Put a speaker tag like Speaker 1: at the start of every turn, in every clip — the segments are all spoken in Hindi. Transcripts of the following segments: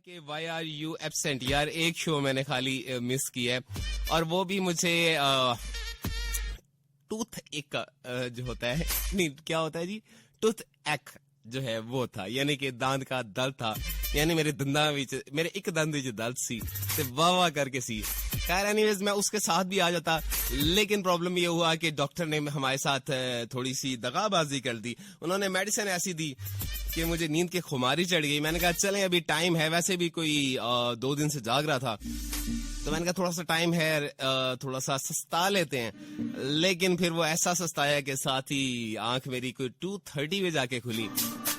Speaker 1: कि वाई आर यू एब्सेंट। यार एक शो मैंने खाली मिस किया है, और वो भी मुझे टूथ एक जो होता है, नहीं क्या होता है जी, टूथ एक जो है वो था, यानी कि दांत का दर्द था, यानी मेरे दंदा मेरे एक दंद दर्द सी ते वाह वाह करके सी। खैर एनीवेज मैं उसके साथ भी आ जाता, लेकिन प्रॉब्लम ये हुआ कि डॉक्टर ने हमारे साथ थोड़ी सी दगाबाजी कर दी। उन्होंने मेडिसिन ऐसी दी कि मुझे नींद की खुमारी चढ़ गई। मैंने कहा चलें अभी टाइम है, वैसे भी कोई 2 दिन से जाग रहा था, तो मैंने कहा थोड़ा सा टाइम है, थोड़ा सा सस्ता लेते हैं। लेकिन फिर वो ऐसा सस्ताया कि साथ ही आंख मेरी कोई 2:30 पे जाके खुली।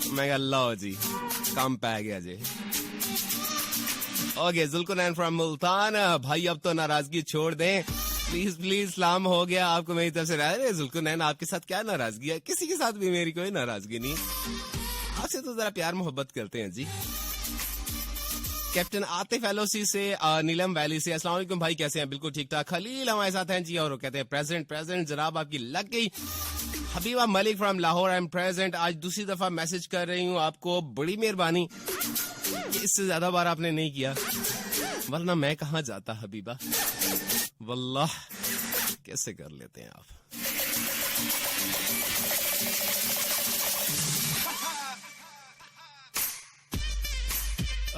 Speaker 1: मैं कहा लो जी काम पै गया जी। ओके जुल्कुनैन फ्रॉम मुल्तान, भाई अब तो नाराजगी छोड़ दें प्लीज प्लीज, सलाम हो गया आपको मेरी तरफ से। अरे जुल्कुनैन आपके साथ क्या नाराजगी है, किसी के साथ भी मेरी कोई नाराजगी नहीं, आपसे तो जरा प्यार मोहब्बत करते हैं जी। कैप्टन आतिफ एलओसी से नीलम वैली से, अस्सलाम वालेकुम भाई कैसे हैं? बिल्कुल ठीक ठाक। खलील हमारे साथ हैं जी, और वो कहते हैं प्रेजेंट प्रेजेंट जनाब आपकी लग गई। Habiba Malik from Lahore, I am present. आज दूसरी दफा मैसेज कर रही हूँ आपको, बड़ी मेहरबानी, इससे ज्यादा बार आपने नहीं किया, वरना मैं कहाँ जाता हबीबा, वल्लाह कैसे कर लेते हैं आप।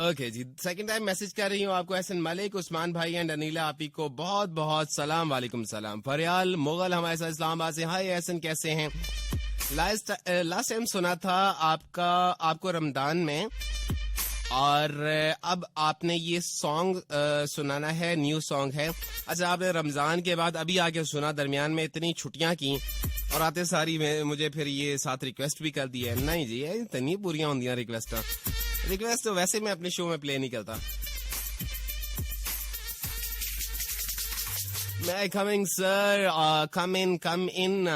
Speaker 1: ओके जी, सेकंड टाइम मैसेज कर रही हूँ आपको। एहसन मलिक, उस्मान भाई एंड अनीला आपी को बहुत बहुत सलाम। वालेकुम सलाम। फरियाल मुगल हमारे साथ इस्लामाबाद से, हाय एहसन कैसे हैं? लास्ट टाइम सुना था आपको रमजान में, और अब आपने ये सॉन्ग सुनाना है, न्यू सॉन्ग है। अच्छा आपने रमजान के बाद अभी आके सुना, दरमियान में इतनी छुट्टियां की और आते सारी में मुझे फिर ये साथ रिक्वेस्ट भी कर दी है। नहीं जी इतनी पूरियां होंदियां रिक्वेस्ट तो वैसे मैं अपने शो में प्ले नहीं करता। मैं कमिंग सर, कम इन,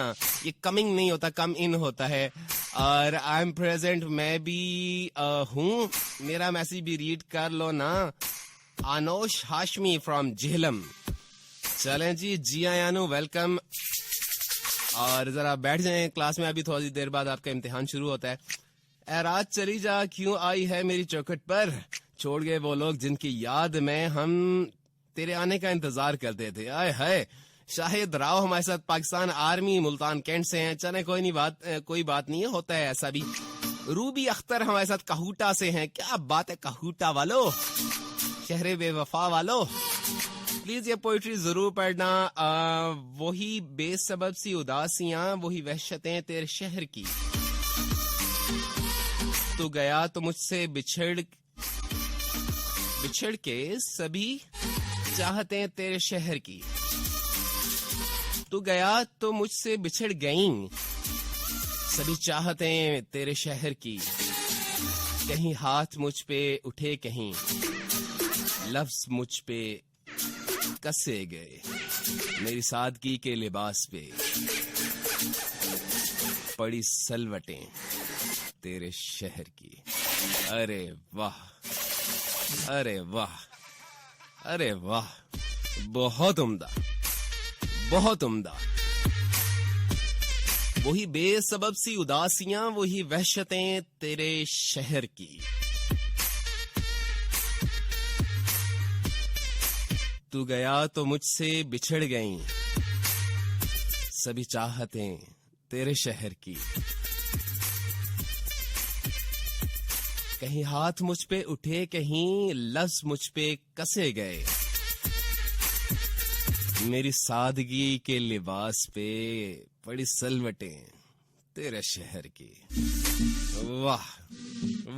Speaker 1: ये कमिंग नहीं होता, कम इन होता है। और आई एम प्रेजेंट, मैं भी हूँ, मेरा मैसेज भी रीड कर लो ना। अनोश हाशमी फ्रॉम झेलम। चलें जी, जी आयानु वेलकम, और जरा बैठ जाएं क्लास में, अभी थोड़ी देर बाद आपका इम्तिहान शुरू होता है। रात चली जा क्यों आई है मेरी चौखट पर, छोड़ गए वो लोग जिनकी याद में हम तेरे आने का इंतजार करते थे। आए हाय, शाहिद राव हमारे साथ पाकिस्तान आर्मी मुल्तान कैंट से हैं। चले कोई बात नहीं है, होता है ऐसा भी। रूबी अख्तर हमारे साथ कहूटा से हैं। क्या बात है कहूटा वालों, शहरे बेवफा वालों, प्लीज ये पोइट्री जरूर पढ़ना। वही बेसबब सी उदासियां, वही वहशतें तेरे शहर की, तू गया तो मुझसे बिछड़ के सभी चाहते तेरे शहर की, तू गया तो मुझसे बिछड़ गईं सभी चाहते तेरे शहर की। कहीं हाथ मुझ पे उठे, कहीं लफ्ज मुझ पे कसे गए, मेरी सादगी के लिबास पे पड़ी सलवटें तेरे शहर की। अरे वाह, अरे वाह, अरे वाह, बहुत उम्दा, बहुत उम्दा। वही बेसबब सी उदासियां, वही वहशतें तेरे शहर की। तू गया तो मुझसे बिछड़ गईं सभी चाहतें तेरे शहर की। कहीं हाथ मुझ पे उठे, कहीं लफ्ज मुझ पे कसे गए, मेरी सादगी के लिबास पे बड़ी सलवटें तेरे शहर की। वाह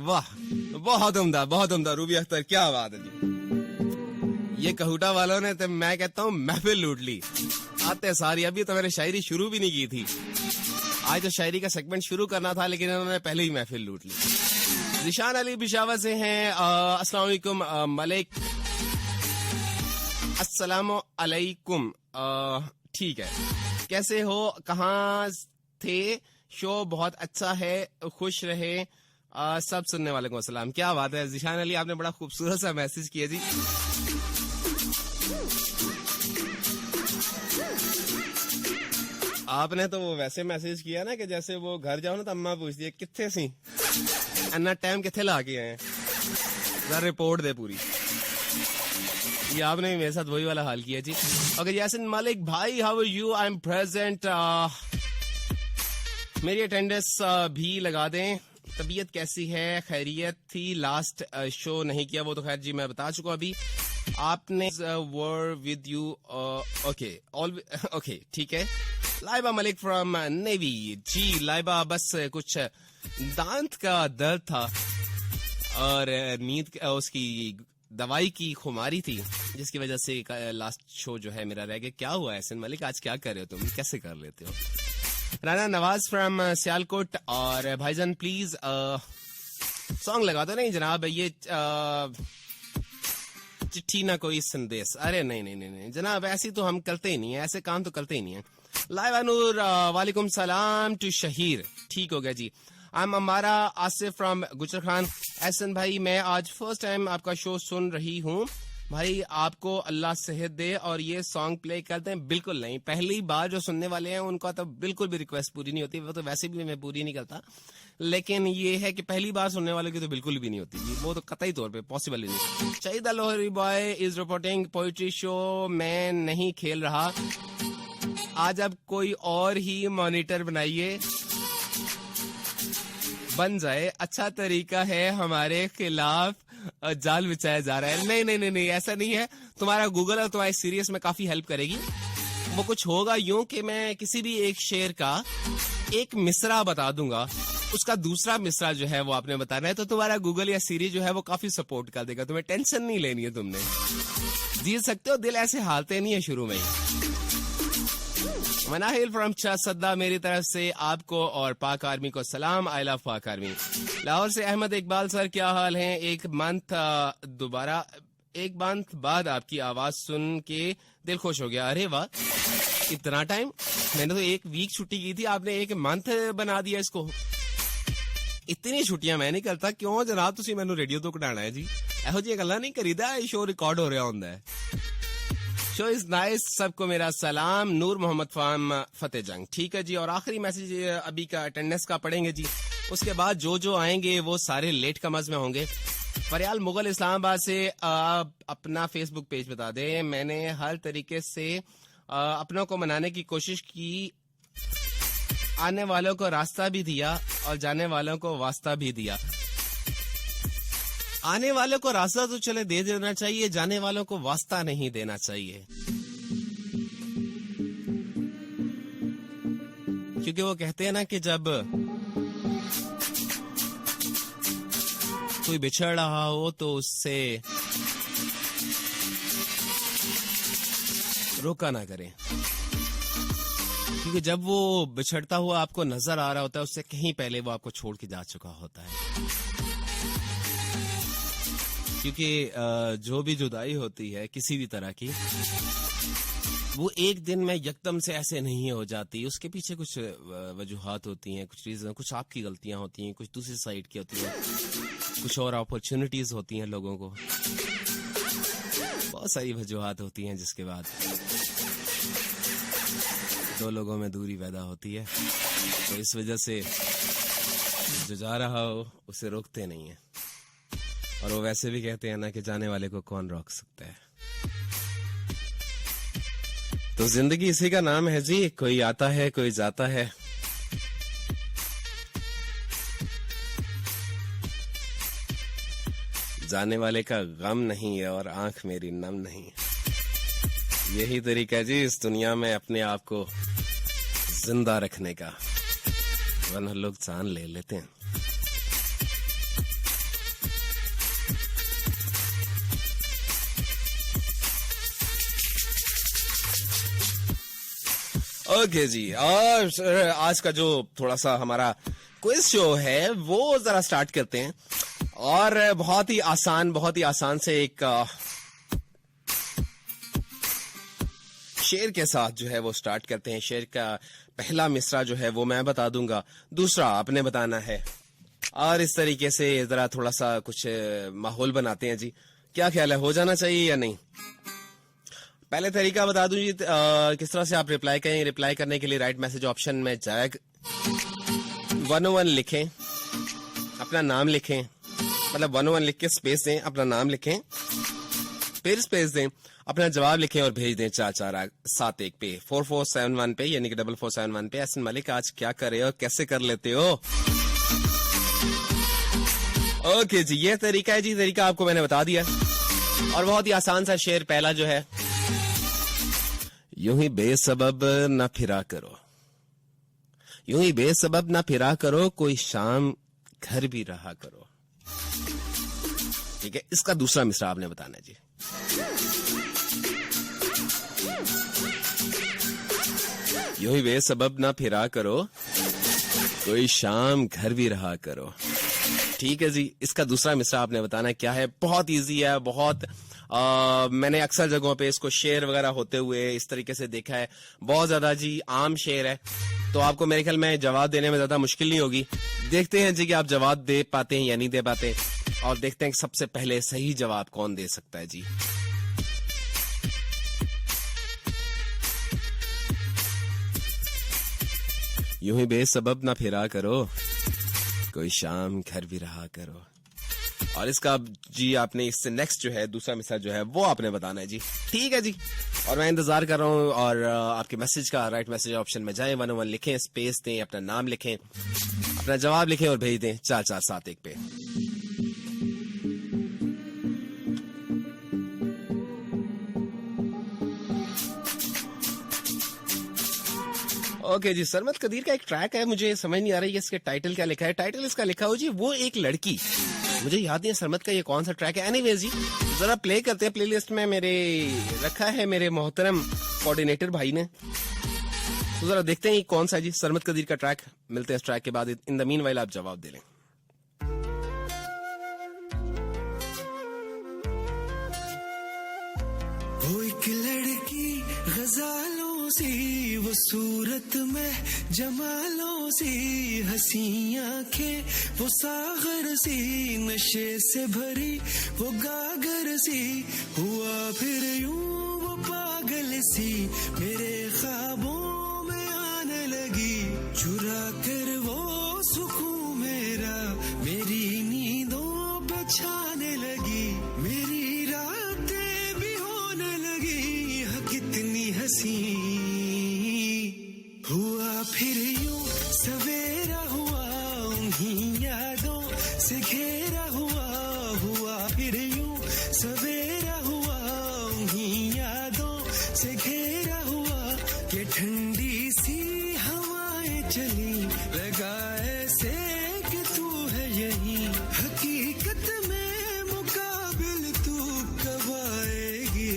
Speaker 1: वाह, बहुत उम्दा, बहुत उम्दा। रूबी अख्तर क्या बात है जी। ये कहूटा वालों ने तो मैं कहता हूँ महफिल लूट ली आते सारी। अभी तो मैंने शायरी शुरू भी नहीं की थी, आज तो शायरी का सेगमेंट शुरू करना था, लेकिन इन्होंने पहले ही महफिल लूट ली। जिशान अली पिशावर से हैं। अस्सलाम वालेकुम मलिक, अस्सलाम अलैकुम, ठीक है, कैसे हो, कहाँ थे? शो बहुत अच्छा है, खुश रहे सब सुनने वाले को सलाम। क्या बात है जिशान अली, आपने बड़ा खूबसूरत सा मैसेज किया जी। आपने तो वो वैसे मैसेज किया ना कि जैसे वो घर जाओ ना तो अम्मा पूछती है कित्थे सी, अन्ना टाइम किथे ला के आए। जरा रिपोर्ट दे पूरी। ये आपने भी मेरे साथ वही वाला हाल किया जी। ओके यासिन मलिक भाई, how are you? I am present. मेरी अटेंडेंस भी लगा दें। तबीयत कैसी है? खैरियत थी? लास्ट शो नहीं किया वो तो खैर जी मैं बता चुका अभी। आपने were with you. Okay all okay ठीक है। लाइबा मलिक फ्रॉम नेवी जी। लाइबा बस कुछ दांत का दर्द था और नींद उसकी दवाई की खुमारी थी जिसकी वजह से लास्ट शो जो है मेरा रह गया। क्या हुआ यासिन मलिक, आज क्या कर रहे हो तुम, कैसे कर लेते हो? राना नवाज फ्रॉम सियालकोट। और भाईजान प्लीज सॉन्ग लगा दो। नहीं जनाब ये चिट्ठी ना कोई संदेश। अरे नहीं नहीं नहीं नहीं जनाब, ऐसी तो हम करते ही नहीं है, ऐसे काम तो करते ही नहीं है। लाइव नूर वालेकुम सलाम टू शहीर। ठीक हो गया जी। आई एम अमारा आसिफ फ्रॉम गुजर खान। एहसन भाई मैं आज फर्स्ट टाइम आपका शो सुन रही हूँ भाई, आपको अल्लाह सेहत दे और ये सॉन्ग प्ले करते हैं। बिल्कुल नहीं, पहली बार जो सुनने वाले हैं उनका तो बिल्कुल भी रिक्वेस्ट पूरी नहीं होती, वो तो वैसे भी मैं पूरी नहीं करता। लेकिन ये है कि पहली बार सुनने वालों की तो बिल्कुल भी नहीं होती, वो तो कतई तौर पे पॉसिबल ही नहीं। शहीद Lohri boy is reporting poetry show. मैं नहीं खेल रहा आज, अब कोई और ही मॉनिटर बनाइए बन जाए। अच्छा तरीका है हमारे खिलाफ जाल बिछाया जा रहा है। नहीं नहीं नहीं नहीं ऐसा नहीं है। तुम्हारा गूगल और तुम्हारे सीरियस में काफी हेल्प करेगी। वो कुछ होगा यूं कि मैं किसी भी एक शेर का एक मिसरा बता दूंगा, उसका दूसरा मिसरा जो है वो आपने बताना है, तो तुम्हारा गूगल या सीरी जो है वो काफी सपोर्ट कर देगा। तुम्हें टेंशन नहीं लेनी है, तुमने जीत सकते हो। दिल ऐसे हारते नहीं है शुरू में ही। मनाहिल फ्रॉम सद्दा, मेरी तरफ से आपको और पाक आर्मी को सलाम। आई लव पाक आर्मी। लाहौर से अहमद इकबाल सर, क्या हाल है? एक मंथ बाद आपकी आवाज सुन के दिल खुश हो गया। अरे वाह, इतना टाइम! मैंने तो एक वीक छुट्टी की थी, आपने एक मंथ बना दिया इसको। इतनी छुट्टियां मैं नहीं करता। क्यों जनाब, तुसी मैनू रेडियो तो कटाना है जी? एहो जी गल्लां नहीं करीदा, शो रिकॉर्ड हो रहा होंदा है। शो इज नाइस, सबको मेरा सलाम। नूर मोहम्मद फाम फतेह जंग। ठीक है जी। और आखिरी मैसेज अभी का अटेंडेंस का पढ़ेंगे जी, उसके बाद जो आएंगे वो सारे लेट कमर्स में होंगे। फरियाल मुगल इस्लामाबाद से अपना फेसबुक पेज बता दे। मैंने हर तरीके से अपनों को मनाने की कोशिश की, आने वालों को रास्ता भी दिया और जाने वालों को वास्ता भी दिया। आने वालों को रास्ता तो चले दे देना चाहिए, जाने वालों को वास्ता नहीं देना चाहिए, क्योंकि वो कहते हैं ना कि जब कोई बिछड़ रहा हो तो उससे रोका ना करें, क्योंकि जब वो बिछड़ता हुआ आपको नजर आ रहा होता है उससे कहीं पहले वो आपको छोड़ के जा चुका होता है। क्योंकि जो भी जुदाई होती है किसी भी तरह की, वो एक दिन में यकदम से ऐसे नहीं हो जाती। उसके पीछे कुछ वजूहात होती हैं, कुछ रीजन, कुछ आपकी गलतियां होती हैं, कुछ दूसरी साइड की होती हैं, कुछ और अपॉर्चुनिटीज होती हैं लोगों को, बहुत सारी वजूहात होती हैं, जिसके बाद दो लोगों में दूरी पैदा होती है। तो इस वजह से जो जा रहा हो उसे रोकते नहीं है, और वो वैसे भी कहते हैं ना कि जाने वाले को कौन रोक सकता है। तो जिंदगी इसी का नाम है जी, कोई आता है कोई जाता है। जाने वाले का गम नहीं है और आंख मेरी नम नहीं। यही तरीका है जी इस दुनिया में अपने आप को जिंदा रखने का, वरना लोग जान ले लेते हैं। ओके जी, और आज का जो थोड़ा सा हमारा क्विज शो है वो जरा स्टार्ट करते हैं, और बहुत ही आसान से एक शेर के साथ जो है वो स्टार्ट करते हैं। शेर का पहला मिसरा जो है वो मैं बता दूंगा, दूसरा आपने बताना है, और इस तरीके से जरा थोड़ा सा कुछ माहौल बनाते हैं जी। क्या ख्याल है, हो जाना चाहिए या नहीं? पहले तरीका बता दूं जी किस तरह से आप रिप्लाई करें। रिप्लाई करने के लिए राइट मैसेज ऑप्शन में जैग 101 लिखें, अपना नाम लिखें, मतलब 101 लिख के स्पेस दें, अपना नाम लिखें, फिर स्पेस दें, अपना जवाब लिखें और भेज दें 4471 पे 4471 पे, यानी कि 4471 पे। एहसन मलिक, आज क्या कर रहे हो, कैसे कर लेते हो? ओके जी, ये तरीका है जी, तरीका आपको मैंने बता दिया। और बहुत ही आसान सा शेर पहला जो है, यूं ही बेसबब ना फिरा करो, यूं ही बेसबब ना फिरा करो, कोई शाम घर भी रहा करो। ठीक है, इसका दूसरा मिसरा आपने बताना है जी। यूं ही बेसबब ना फिरा करो, कोई शाम घर भी रहा करो। ठीक है जी, इसका दूसरा मिसरा आपने बताना है। क्या है? बहुत इजी है, बहुत मैंने अक्सर जगहों पे इसको शेर वगैरह होते हुए इस तरीके से देखा है, बहुत ज्यादा जी आम शेर है, तो आपको मेरे ख्याल में जवाब देने में ज्यादा मुश्किल नहीं होगी। देखते हैं जी कि आप जवाब दे पाते हैं या नहीं दे पाते, और देखते हैं कि सबसे पहले सही जवाब कौन दे सकता है जी। यूं ही बेसबब ना फिरा करो, कोई शाम घर भी रहा करो। और इसका जी आपने इससे नेक्स्ट जो है दूसरा मिसरा जो है वो आपने बताना है जी। ठीक है जी, और मैं इंतजार कर रहा हूँ और आपके मैसेज का। राइट मैसेज ऑप्शन में जाएं, 101 लिखें, स्पेस दें, अपना नाम लिखें, अपना जवाब लिखें और भेज दें 4471 पे। ओके जी, सरमत कदीर का एक ट्रैक है, मुझे समझ नहीं आ रही है इसके टाइटल क्या लिखा है। टाइटल इसका लिखा हो जी वो एक लड़की, मुझे याद नहीं है सरमत का ये कौन सा ट्रैक है। एनीवेज जी, जरा प्ले करते हैं, प्लेलिस्ट में मेरे रखा है मेरे मोहतरम कोऑर्डिनेटर भाई ने, तो जरा देखते हैं कौन सा जी सरमत कदीर का ट्रैक। मिलते हैं इस ट्रैक के बाद, इन द मीनवाइल आप जवाब दे लें।
Speaker 2: वो एक लड़की गजालों सी, वो सूरत में जमालों सी, हंसी आंखें वो सागर सी, नशे से भरी वो गागर सी, हुआ फिर यूं वो पागल सी, मेरे ख्वाबों में आने लगी, चुरा कर वो सुकून मेरा, मेरी नींदों पे छाने लगी, मेरी रातें भी होने लगी, कितनी हंसी। हुआ फिर यूं सवेरा हुआ, उन्हीं यादों से घेरा हुआ, हुआ फिर यूं सवेरा हुआ, उन्हीं यादों से घेरा हुआ, ये ठंडी सी हवाएं चली, लगा ऐसे कि तू है यहीं, हकीकत में मुकाबिल तू कब आएगी।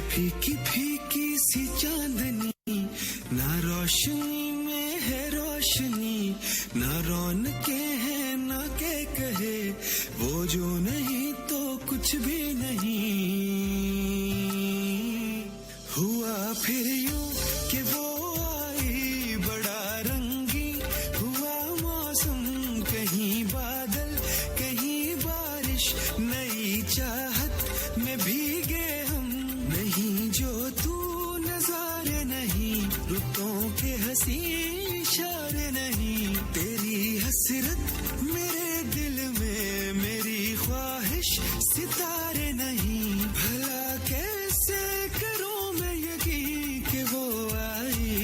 Speaker 2: फीकी फीकी सी चांदनी, ना रोशनी में है रोशनी, ना रौनके है ना के कहे, वो जो नहीं तो कुछ भी नहीं। हुआ फिर यूं कि वो आई बड़ा रंगी, हुआ मौसम, कहीं बादल कहीं बारिश, नई चाहत में भीगे हम, नहीं जो तू नजारे नहीं, रुतों के हंसी इशारे नहीं, तेरी हसरत मेरे दिल में, मेरी ख्वाहिश सितारे नहीं, भला कैसे करूं मैं यकीन कि वो आई।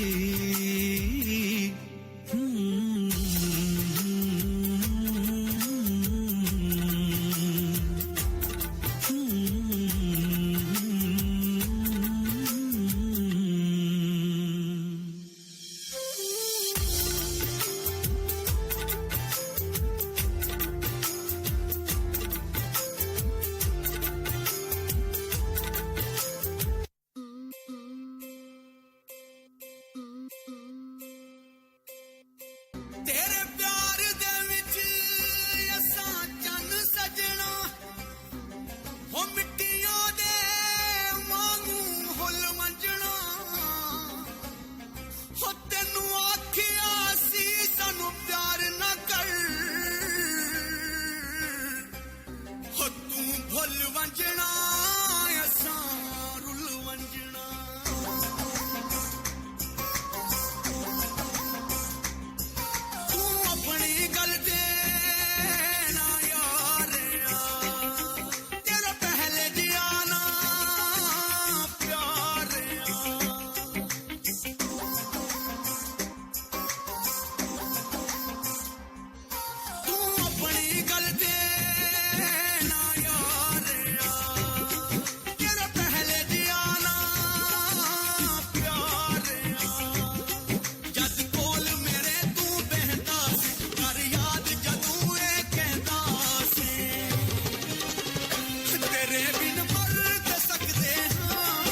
Speaker 2: तेरे प्यार दे विच असां चन्न तेरे बिन मर सकते हाँ,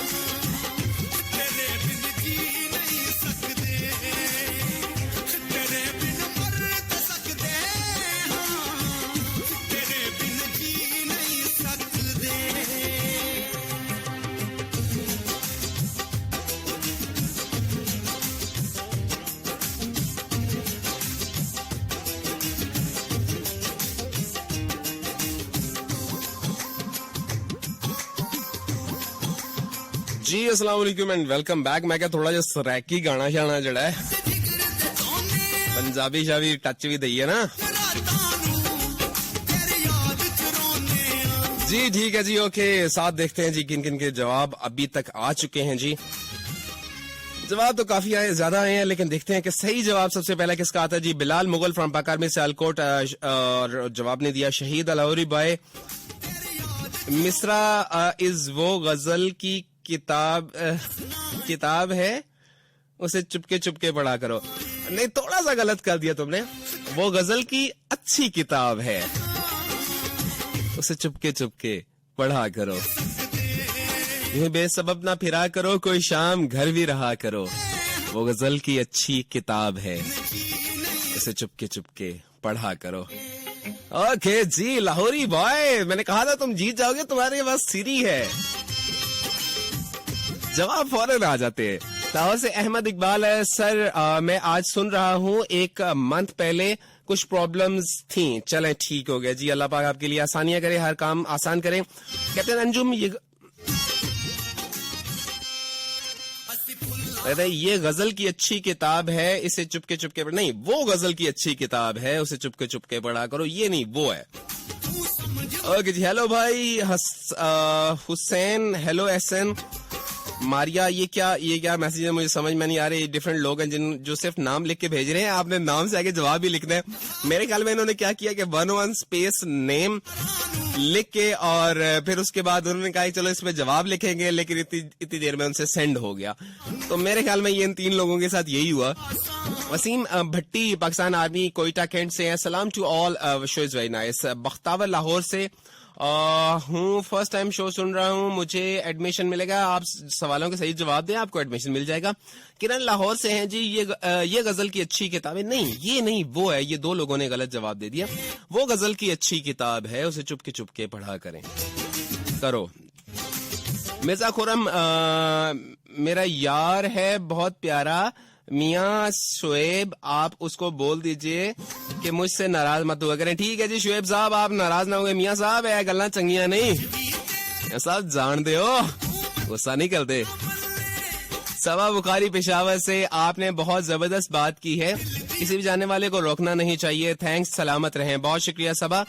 Speaker 2: तेरे बिन जी नहीं सकते, तेरे बिन मर सकते हाँ, तेरे बिन जी नहीं सकते।
Speaker 1: जी अस्सलाम वालेकुम एंड वेलकम बैक। मैं क्या थोड़ा जिहा सरैकी गाना शाना जड़ा है पंजाबी शाबी टच भी दईए ना जी। ठीक है जी, ओके। साथ देखते हैं जी किन किन के जवाब अभी तक आ चुके हैं जी। जवाब तो काफी ज्यादा आए हैं, लेकिन देखते हैं कि सही जवाब सबसे पहले किसका आता है जी। बिलाल मुगल फ्रॉम पाकार में सियालकोट और जवाब ने दिया शहीद अलाउरी बाय। मिसरा इज वो गजल की किताब है, उसे चुपके चुपके पढ़ा करो। नहीं, थोड़ा सा गलत कर दिया तुमने। वो गजल की अच्छी किताब है, उसे चुपके चुपके पढ़ा करो। यूं बेसबब ना फिरा करो, कोई शाम घर भी रहा करो। वो गजल की अच्छी किताब है, उसे चुपके चुपके पढ़ा करो। ओके जी लाहौरी बॉय, मैंने कहा था तुम जीत जाओगे, तुम्हारे पास सीरी है। जवाब फौरन आ जाते हैं। लाहौर से अहमद इकबाल है। सर मैं आज सुन रहा हूँ, एक मंथ पहले कुछ प्रॉब्लम्स थी, चलें ठीक हो गया जी। अल्लाह पाक आपके लिए आसानियां करे, हर काम आसान करें। कैप्टन अंजुम, ये गजल की अच्छी किताब है, इसे चुपके चुपके पढ़, नहीं वो गजल की अच्छी किताब है, उसे चुपके चुपके पढ़ा करो, ये नहीं वो है। ओके जी, हेलो भाई हुसैन, हेलो एहसन मारिया। ये क्या मैसेज है, मुझे समझ में नहीं आ रही। डिफरेंट लोग हैं जो सिर्फ नाम लिख के भेज रहे हैं, आपने नाम से आगे जवाब भी लिखना है। मेरे ख्याल में इन्होंने क्या किया कि 1 स्पेस नेम लिख के और फिर उसके बाद उन्होंने कहा चलो इसमें जवाब लिखेंगे, लेकिन इतनी देर में उनसे सेंड हो गया। तो मेरे ख्याल में ये इन 3 लोगों के साथ यही हुआ। वसीम भट्टी पाकिस्तान आर्मी कोयटा कैंट से, सलाम to all, show is very nice. Bakhtawar Lahore से हूँ, फर्स्ट टाइम शो सुन रहा हूँ, मुझे एडमिशन मिलेगा? आप सवालों के सही जवाब दें, आपको एडमिशन मिल जाएगा। किरण लाहौर से हैं जी। ये गजल की अच्छी किताब है, नहीं ये नहीं वो है। ये 2 लोगों ने गलत जवाब दे दिया। वो गजल की अच्छी किताब है, उसे चुपके चुपके पढ़ा करो। मिर्जा खुरम, मेरा यार है बहुत प्यारा, मियाँ शुएब, आप उसको बोल दीजिए कि मुझसे नाराज मत हुआ करें। ठीक है जी शुएब साहब, आप नाराज ना होंगे। मियाँ साहब है गल्ला चंगिया नहीं, साहब जानते हो, गुस्सा नहीं करते। सबा बुखारी पेशावर से, आपने बहुत जबरदस्त बात की है, किसी भी जाने वाले को रोकना नहीं चाहिए। थैंक्स, सलामत रहें। बहुत शुक्रिया सबा।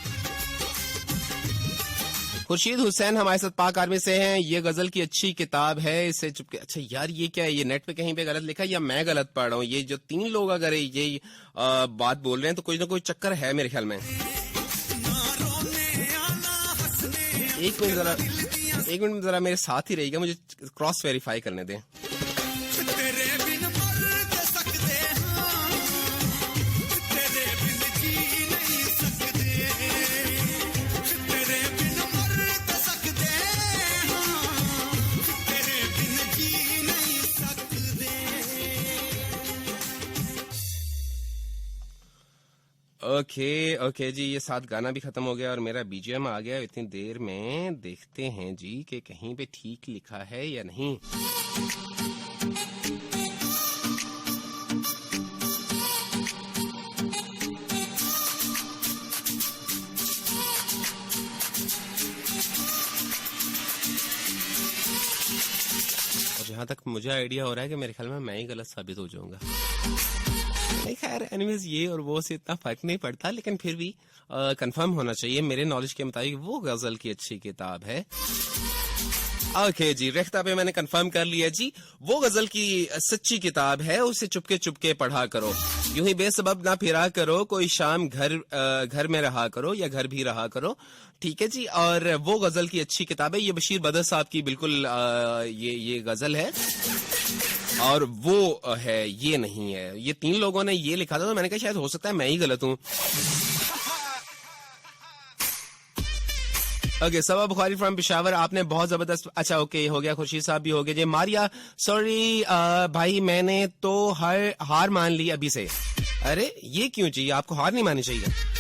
Speaker 1: खुर्शीद हुसैन हमारे साथ पाक आर्मी से हैं। ये गजल की अच्छी किताब है, इसे चुपके। अच्छा यार ये क्या है, ये नेट पे कहीं पे गलत लिखा है या मैं गलत पढ़ रहा हूँ? ये जो 3 लोग अगर ये बात बोल रहे हैं तो कोई ना कोई चक्कर है मेरे ख्याल में। एक मिनट जरा मेरे साथ ही रहेगा, मुझे क्रॉस वेरीफाई करने दें। ओके जी, ये साथ गाना भी खत्म हो गया और मेरा बीजीएम आ गया। इतनी देर में देखते हैं जी कि कहीं पे ठीक लिखा है या नहीं। और जहां तक मुझे आइडिया हो रहा है कि मेरे ख्याल में मैं ही गलत साबित हो जाऊंगा। खैर एनीवेज ये और वो से इतना फर्क नहीं पड़ता, लेकिन फिर भी कंफर्म होना चाहिए। मेरे नॉलेज के मुताबिक वो गजल की अच्छी किताब है। ओके जी, रेख्ता पे मैंने कंफर्म कर लिया जी, वो गजल की सच्ची किताब है, उसे चुपके चुपके पढ़ा करो। यूं ही बेसबब ना फिरा करो, कोई शाम घर में रहा करो या घर भी रहा करो। ठीक है जी, और वो गजल की अच्छी किताब है। ये बशीर बदर साहब की बिल्कुल ये गजल है और वो है, ये नहीं है। ये 3 लोगों ने ये लिखा था, तो मैंने कहा शायद हो सकता है मैं ही गलत हूं। ओके, सबा बुखारी फ्रॉम पेशावर, आपने बहुत जबरदस्त, अच्छा ओके हो गया, खुर्शीद साहब भी हो गए जी। मारिया, सॉरी भाई मैंने तो हार मान ली अभी से। अरे ये क्यों चाहिए, आपको हार नहीं माननी चाहिए।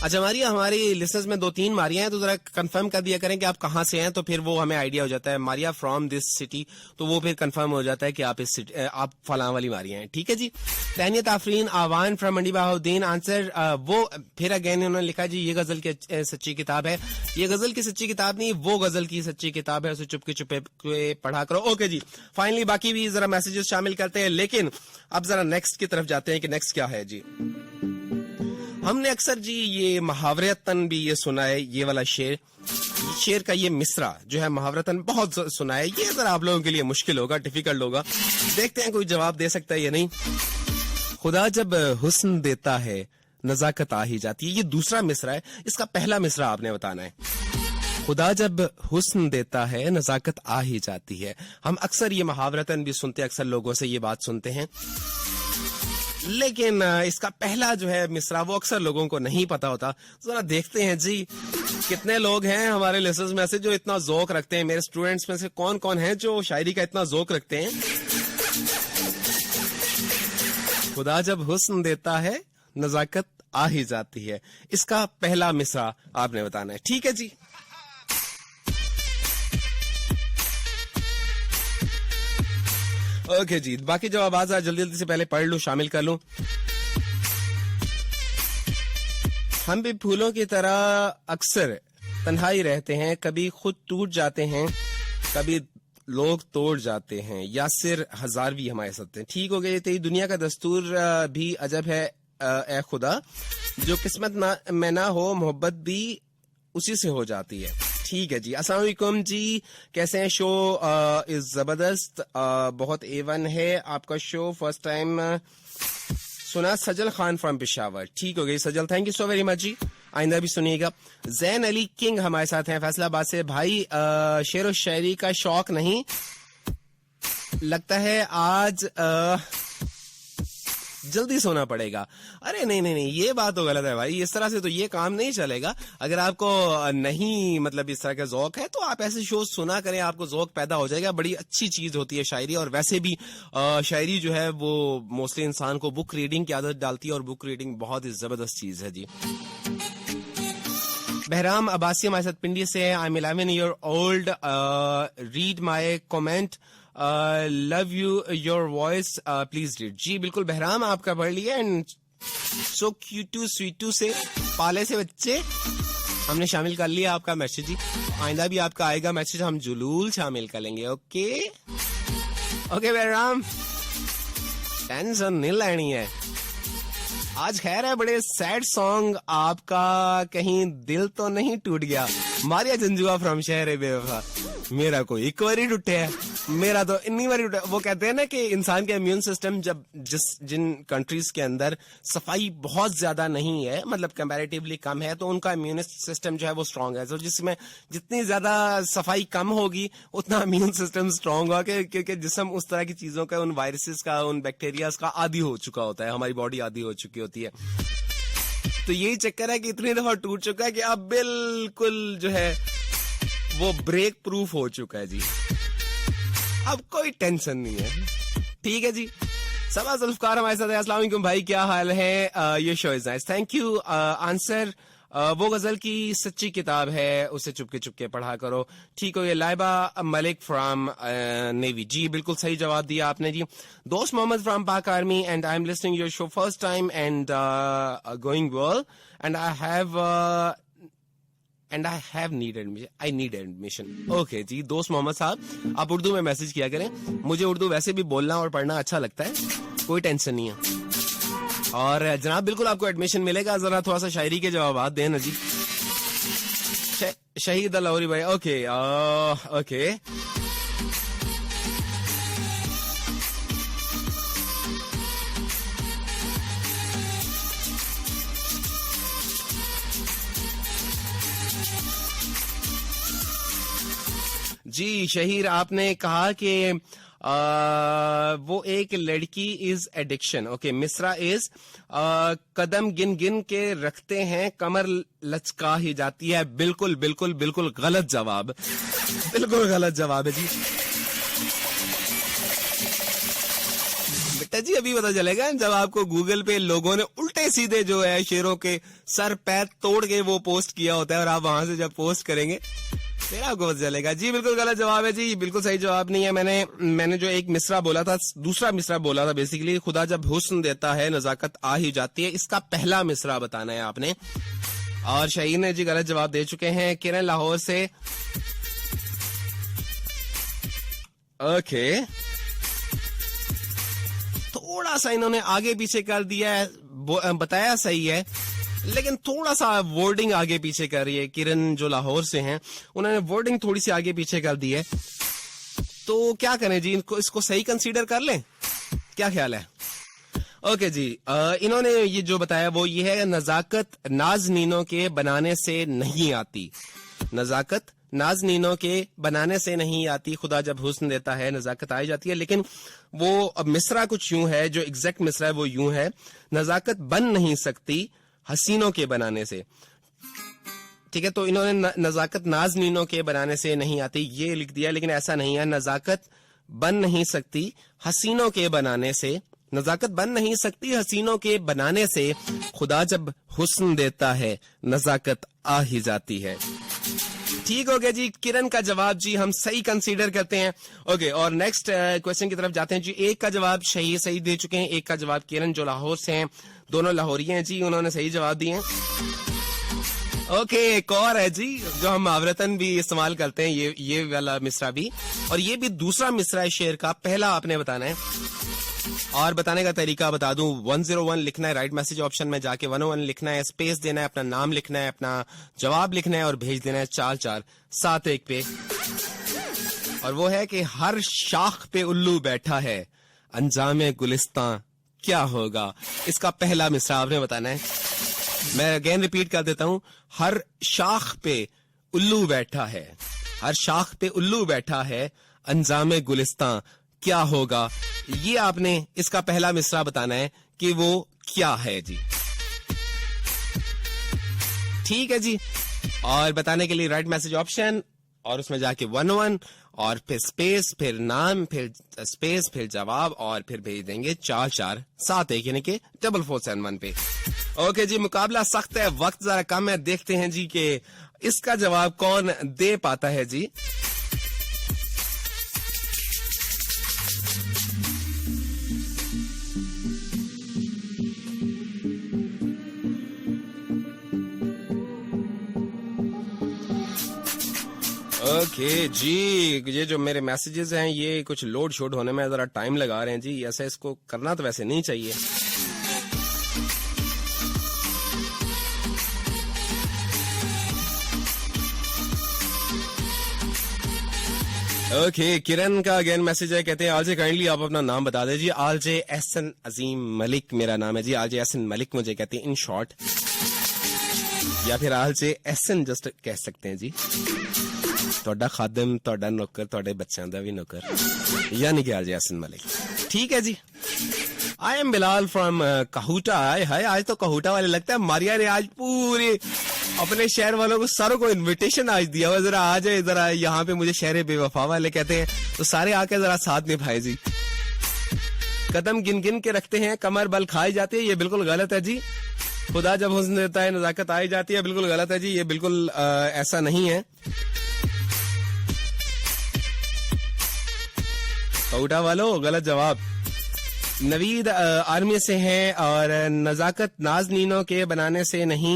Speaker 1: अच्छा मारिया, हमारी लिस्टर्स में 2-3 मारिया हैं, तो जरा कंफर्म कर दिया करें कि आप कहाँ से हैं, तो फिर वो हमें आइडिया हो जाता है। मारिया फ्रॉम दिस सिटी, तो वो फिर कंफर्म हो जाता है कि आप इस सिटी, आप फलां वाली मारिया हैं, ठीक है जी। तैनियत आफरीन आवान फ्रॉम मंडी बहाउद्दीन, आंसर वो फिर अगेन उन्होंने लिखा जी ये गजल की सच्ची किताब है। ये गजल की सच्ची किताब नहीं, वो गजल की सच्ची किताब है, उसे चुपके चुपके पढ़ा करो। ओके जी, फाइनली बाकी भी जरा मैसेजेस शामिल करते हैं, लेकिन अब जरा नेक्स्ट की तरफ जाते हैं कि नेक्स्ट क्या है जी। हमने अक्सर जी ये मुहावरतन भी ये सुना है, ये वाला शेर का ये मिसरा जो है मुहावरतन बहुत सुना है। ये जरा आप लोगों के लिए मुश्किल होगा, डिफिकल्ट होगा, देखते हैं कोई जवाब दे सकता है या नहीं। खुदा जब हुस्न देता है नजाकत आ ही जाती है, ये दूसरा मिसरा है, इसका पहला मिसरा आपने बताना है। खुदा जब हुस्न देता है नजाकत आ ही जाती है। हम अक्सर ये मुहावरतन भी सुनते हैं, अक्सर लोगों से ये बात सुनते हैं, लेकिन इसका पहला जो है मिसरा वो अक्सर लोगों को नहीं पता होता। जरा देखते हैं जी कितने लोग हैं हमारे लिसनर्स में से जो इतना ज़ौक रखते हैं। मेरे स्टूडेंट्स में से कौन कौन है जो शायरी का इतना ज़ौक रखते हैं। खुदा जब हुस्न देता है नजाकत आ ही जाती है, इसका पहला मिसरा आपने बताना है, ठीक है जी। ओके जी, बाकी जवाब आज जल्दी जल्दी से पहले पढ़ लूं, शामिल कर लूं। हम भी फूलों की तरह अक्सर तन्हाई रहते हैं, कभी खुद टूट जाते हैं, कभी लोग तोड़ जाते हैं, या सिर हजार भी हमारे साथ हैं। ठीक हो गए, तेरी दुनिया का दस्तूर भी अजब है ए खुदा, जो किस्मत में ना हो मोहब्बत भी उसी से हो जाती है। ठीक है जी, अस्सलाम वालेकुम जी, कैसे हैं? शो इज जबरदस्त, बहुत A1 है आपका शो, फर्स्ट टाइम सुना। सजल खान फ्रॉम पेशावर, ठीक हो गई Sajal, thank you so very much जी, आइंदा भी सुनिएगा। जैन अली किंग हमारे साथ हैं फैसलाबाद से। भाई शेर और शायरी का शौक नहीं लगता है, आज जल्दी सोना पड़ेगा। अरे नहीं नहीं नहीं, ये बात तो गलत है भाई, इस तरह से तो ये काम नहीं चलेगा। अगर आपको नहीं मतलब इस तरह का ज़ौक है तो आप ऐसे शो सुना करें, आपको ज़ौक पैदा हो जाएगा। बड़ी अच्छी चीज होती है शायरी, और वैसे भी शायरी जो है वो मोस्टली इंसान को बुक रीडिंग की आदत डालती है, और बुक रीडिंग बहुत ही जबरदस्त चीज है जी। बहराम अब्बासी हमारे साथ पिंडी से है। I am 11 years old, read my comment, love you your voice, please read. जी बिल्कुल बहराम, आपका पढ़ लिया। एंड सो क्यूटू स्वीटू से पाले से बच्चे हमने शामिल कर लिया आपका मैसेज जी। आइंदा भी आपका आएगा मैसेज, हम जुलूल शामिल कर लेंगे। ओके ओके बहराम, टेंशन नहीं लेनी है। आज खैर है, बड़े सैड सॉन्ग आपका, कहीं दिल तो नहीं टूट गया? मारिया जंजुआ फ्रॉम शहर बेवफा, मेरा कोई एक बार ही टूटे है, मेरा तो इतनी बार टूटा। वो कहते हैं ना कि इंसान के इम्यून सिस्टम जब जिन कंट्रीज के अंदर सफाई बहुत ज्यादा नहीं है, मतलब कंपैरेटिवली कम है, तो उनका इम्यून सिस्टम जो है वो स्ट्रांग है। तो जिसमें जितनी ज्यादा सफाई कम होगी उतना इम्यून सिस्टम स्ट्रांग होगा, क्योंकि जिस्म उस तरह की चीजों का, उन वायरसेस का, उन बैक्टीरियाज का आदी हो चुका होता है, हमारी बॉडी आदी हो चुकी होती है। तो यही चक्कर है कि इतनी दफा टूट चुका है कि अब बिल्कुल जो है वो ब्रेक प्रूफ हो चुका है जी, अब कोई टेंशन नहीं है। ठीक है जी, सबा जुल्फकार हमारे साथ है। अस्सलाम वालेकुम भाई, क्या हाल है? ये show is nice, thank you. Answer वो गजल की सच्ची किताब है, उसे चुपके चुपके पढ़ा करो। ठीक हो, ये लाइबा मलिक फ्रॉम नेवी, जी बिल्कुल सही जवाब दिया आपने जी। दोस्त Mohammad from Pak army, and I am listening your show first time and going well, and I need admission. Okay जी, दोस्त मोहम्मद साहब आप उर्दू में मैसेज किया करें, मुझे उर्दू वैसे भी बोलना और पढ़ना अच्छा लगता है, कोई टेंशन नहीं है। और जनाब बिल्कुल आपको एडमिशन मिलेगा, जरा थोड़ा सा शायरी के जवाब देना जी। शहीद अलाउरी भाई, ओके ओके जी। शहीर, आपने कहा कि वो एक लड़की is addiction. Okay, Misra is कदम गिन गिन के रखते हैं, कमर लचका ही जाती है। बिल्कुल बिल्कुल बिल्कुल गलत जवाब, बिल्कुल गलत जवाब है जी। बेटा जी अभी पता चलेगा जब आपको गूगल पे लोगों ने उल्टे सीधे जो है शेरों के सर पैर तोड़ के वो पोस्ट किया होता है, और आप वहां से जब पोस्ट करेंगे फिर आपको पता चलेगा। जी बिल्कुल गलत जवाब है जी, बिल्कुल सही जवाब नहीं है। मैंने जो एक मिसरा बोला था, दूसरा मिसरा बोला था बेसिकली, खुदा जब हुस्न देता है नजाकत आ ही जाती है। इसका पहला मिसरा बताना है आपने, और शहीद ने जी गलत जवाब दे चुके हैं। किरण लाहौर से ओके, थोड़ा सा इन्होंने आगे पीछे कर दिया है, बताया सही है लेकिन थोड़ा सा वर्डिंग आगे पीछे कर रही है। किरण जो लाहौर से हैं उन्होंने वर्डिंग थोड़ी सी आगे पीछे कर दी है, तो क्या करें जी, इसको सही कंसीडर कर लें, क्या ख्याल है? ओके जी, इन्होंने ये जो बताया वो ये है, नजाकत नाज़नीनों के बनाने से नहीं आती। नजाकत नाज़नीनों के बनाने से नहीं आती, खुदा जब हुस्न देता है नजाकत आई जाती है। लेकिन वो अब मिसरा कुछ यूं है, जो एग्जैक्ट मिसरा है वो यूं है, नजाकत बन नहीं सकती हसीनों के बनाने से। ठीक है, तो इन्होंने नजाकत नाज़नीनों के बनाने से नहीं आती ये लिख दिया, लेकिन ऐसा नहीं है। नजाकत बन नहीं सकती हसीनों के बनाने से, नजाकत बन नहीं सकती हसीनों के बनाने से, खुदा जब हुस्न देता है नजाकत आ ही जाती है। ठीक हो गया जी, किरण का जवाब जी हम सही कंसीडर करते हैं। ओके, और नेक्स्ट क्वेश्चन की तरफ जाते हैं जी। एक का जवाब शहीद सही दे चुके हैं, एक का जवाब किरण जो लाहौर से हैं, दोनों लाहौरी हैं जी, उन्होंने सही जवाब दिए हैं। ओके, एक और है जी जो हम आवरतन भी इस्तेमाल करते हैं, ये वाला मिसरा भी, और ये भी दूसरा मिसरा है शेर का। पहला आपने बताना है, और बताने का तरीका बता दूं, 101 लिखना है, राइट मैसेज ऑप्शन में जाके 101 लिखना है, स्पेस देना है, अपना नाम लिखना है, अपना जवाब लिखना है और भेज देना है 4471 पे। और वो है कि हर शाख पे उल्लू बैठा है, अंजामे गुलिस्तां क्या होगा। इसका पहला मिसरा आपने बताना है। मैं अगेन रिपीट कर देता हूं, हर शाख पे उल्लू बैठा है, हर शाख पे उल्लू बैठा है, अंजामे गुलिस्तां क्या होगा। ये आपने इसका पहला मिसरा बताना है कि वो क्या है जी। ठीक है जी, और बताने के लिए राइट मैसेज ऑप्शन, और उसमें जाके 101 और फिर स्पेस, फिर नाम, फिर स्पेस, फिर जवाब, और फिर भेज देंगे 4471 यानी कि 4471 पे। ओके जी, मुकाबला सख्त है, वक्त जरा कम है, देखते हैं जी कि इसका जवाब कौन दे पाता है जी। ओके जी, ये जो मेरे मैसेजेस हैं ये कुछ लोड शोड होने में जरा टाइम लगा रहे हैं जी। ऐसा इसको करना तो वैसे नहीं चाहिए। ओके, किरण का अगेन मैसेज है, कहते हैं आलजे काइंडली आप अपना नाम बता दीजिए। आलजे एहसन अजीम मलिक मेरा नाम है जी, आलजे एहसन मलिक मुझे कहते हैं इन शॉर्ट, या फिर आलजे एहसन जस्ट कह सकते हैं जी। ਤੁਹਾਡਾ ਖਾਦਮ, ਤੁਹਾਡਾ ਨੌਕਰ, ਤੁਹਾਡੇ ਬੱਚਿਆਂ ਦਾ ਵੀ ਨੌਕਰ, यानी कि आलजे एहसन मलिक। ठीक है जी, I am Bilal from Kahuta. Hi, आज तो कहूटा वाले लगता है मारिया ने आज पूरे अपने शहर वालों को सारों को इनविटेशन आज दिया हुआ, जरा आ जाए जरा यहाँ पे, मुझे शहर बेवफा वाले कहते हैं, तो सारे आके जरा साथ निभाए जी। कदम गिन गिन के रखते हैं, कमर बल खाई जाती है, ये बिल्कुल गलत है जी। खुदा जब हुस्न देता है नजाकत आई जाती है, बिल्कुल गलत है जी, ये बिल्कुल ऐसा नहीं है। कहूटा वालों गलत जवाब। नवीद आर्मी से हैं, और नजाकत नाज़नीनों के बनाने से नहीं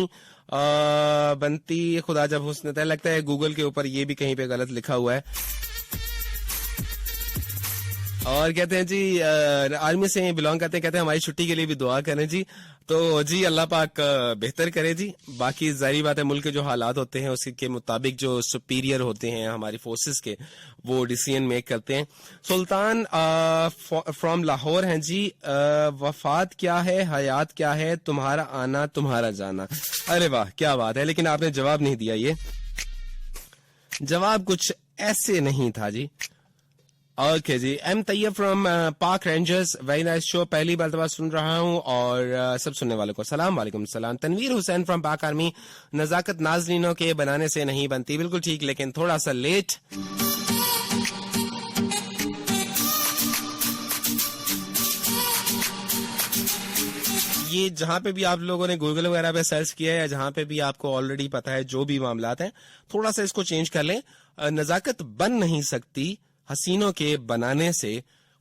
Speaker 1: बनती, खुदा जब हुस्न देता है। लगता है गूगल के ऊपर ये भी कहीं पे गलत लिखा हुआ है। और कहते हैं जी आर्मी से बिलोंग करते हैं, कहते हैं हमारी छुट्टी के लिए भी दुआ करें जी। तो जी अल्लाह पाक बेहतर करे जी। बाकी जाहिर बात है मुल्क के जो हालात होते हैं उसके मुताबिक जो सुपीरियर होते हैं हमारी फोर्सेस के, वो डिसीजन मेक करते हैं। सुल्तान फ्रॉम लाहौर हैं जी। वफात क्या है, हयात क्या है, तुम्हारा आना तुम्हारा जाना। अरे वाह क्या बात है, लेकिन आपने जवाब नहीं दिया। ये जवाब कुछ ऐसे नहीं था जी। ओके जी, am Tayyab from park rangers, very nice show, पहली मर्तबा सुन रहा हूँ और सब सुनने वालों को सलाम वालेकुम सलाम। तनवीर हुसैन फ्रॉम पाक आर्मी, नजाकत नाजरीनों के बनाने से नहीं बनती, बिल्कुल ठीक लेकिन थोड़ा सा लेट। ये जहां पे भी आप लोगों ने गूगल वगैरह पे सर्च किया है या जहां पे भी आपको ऑलरेडी पता है जो भी मामलात हैं, थोड़ा सा इसको चेंज कर लें। नजाकत बन नहीं सकती हसीनों के बनाने से,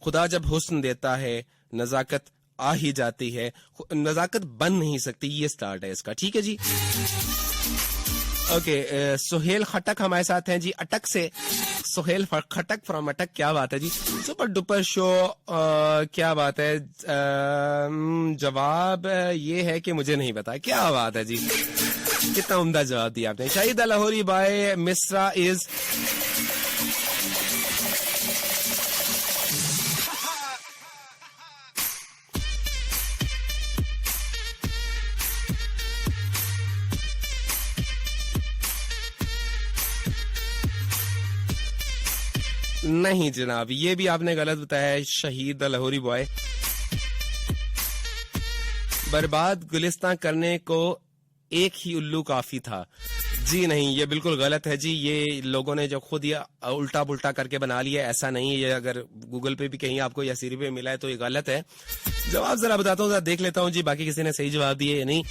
Speaker 1: खुदा जब हुस्न देता है नजाकत आ ही जाती है, नजाकत बन नहीं सकती, ये स्टार्ट है इसका, ठीक है जी। ओके, सुहेल खटक हमारे साथ हैं जी अटक से, सुहेल खटक फ्रॉम अटक, क्या बात है जी, सुपर डुपर शो, क्या बात है। जवाब ये है कि मुझे नहीं पता, क्या बात है जी, कितना उम्दा जवाब दिया आपने। Shahid Lahori bye Mishra is नहीं जनाब, ये भी आपने गलत बताया है। शहीद लाहौरी बॉय, बर्बाद गुलिस्तान करने को एक ही उल्लू काफी था, जी नहीं, ये बिल्कुल गलत है जी। ये लोगों ने जो खुद ये उल्टा पुल्टा करके बना लिया, ऐसा नहीं है। ये अगर गूगल पे भी कहीं आपको या सीरी पे मिला है तो ये गलत है। जवाब जरा बताता हूँ, जरा देख लेता हूँ जी, बाकी किसी ने सही जवाब दिए या नहीं।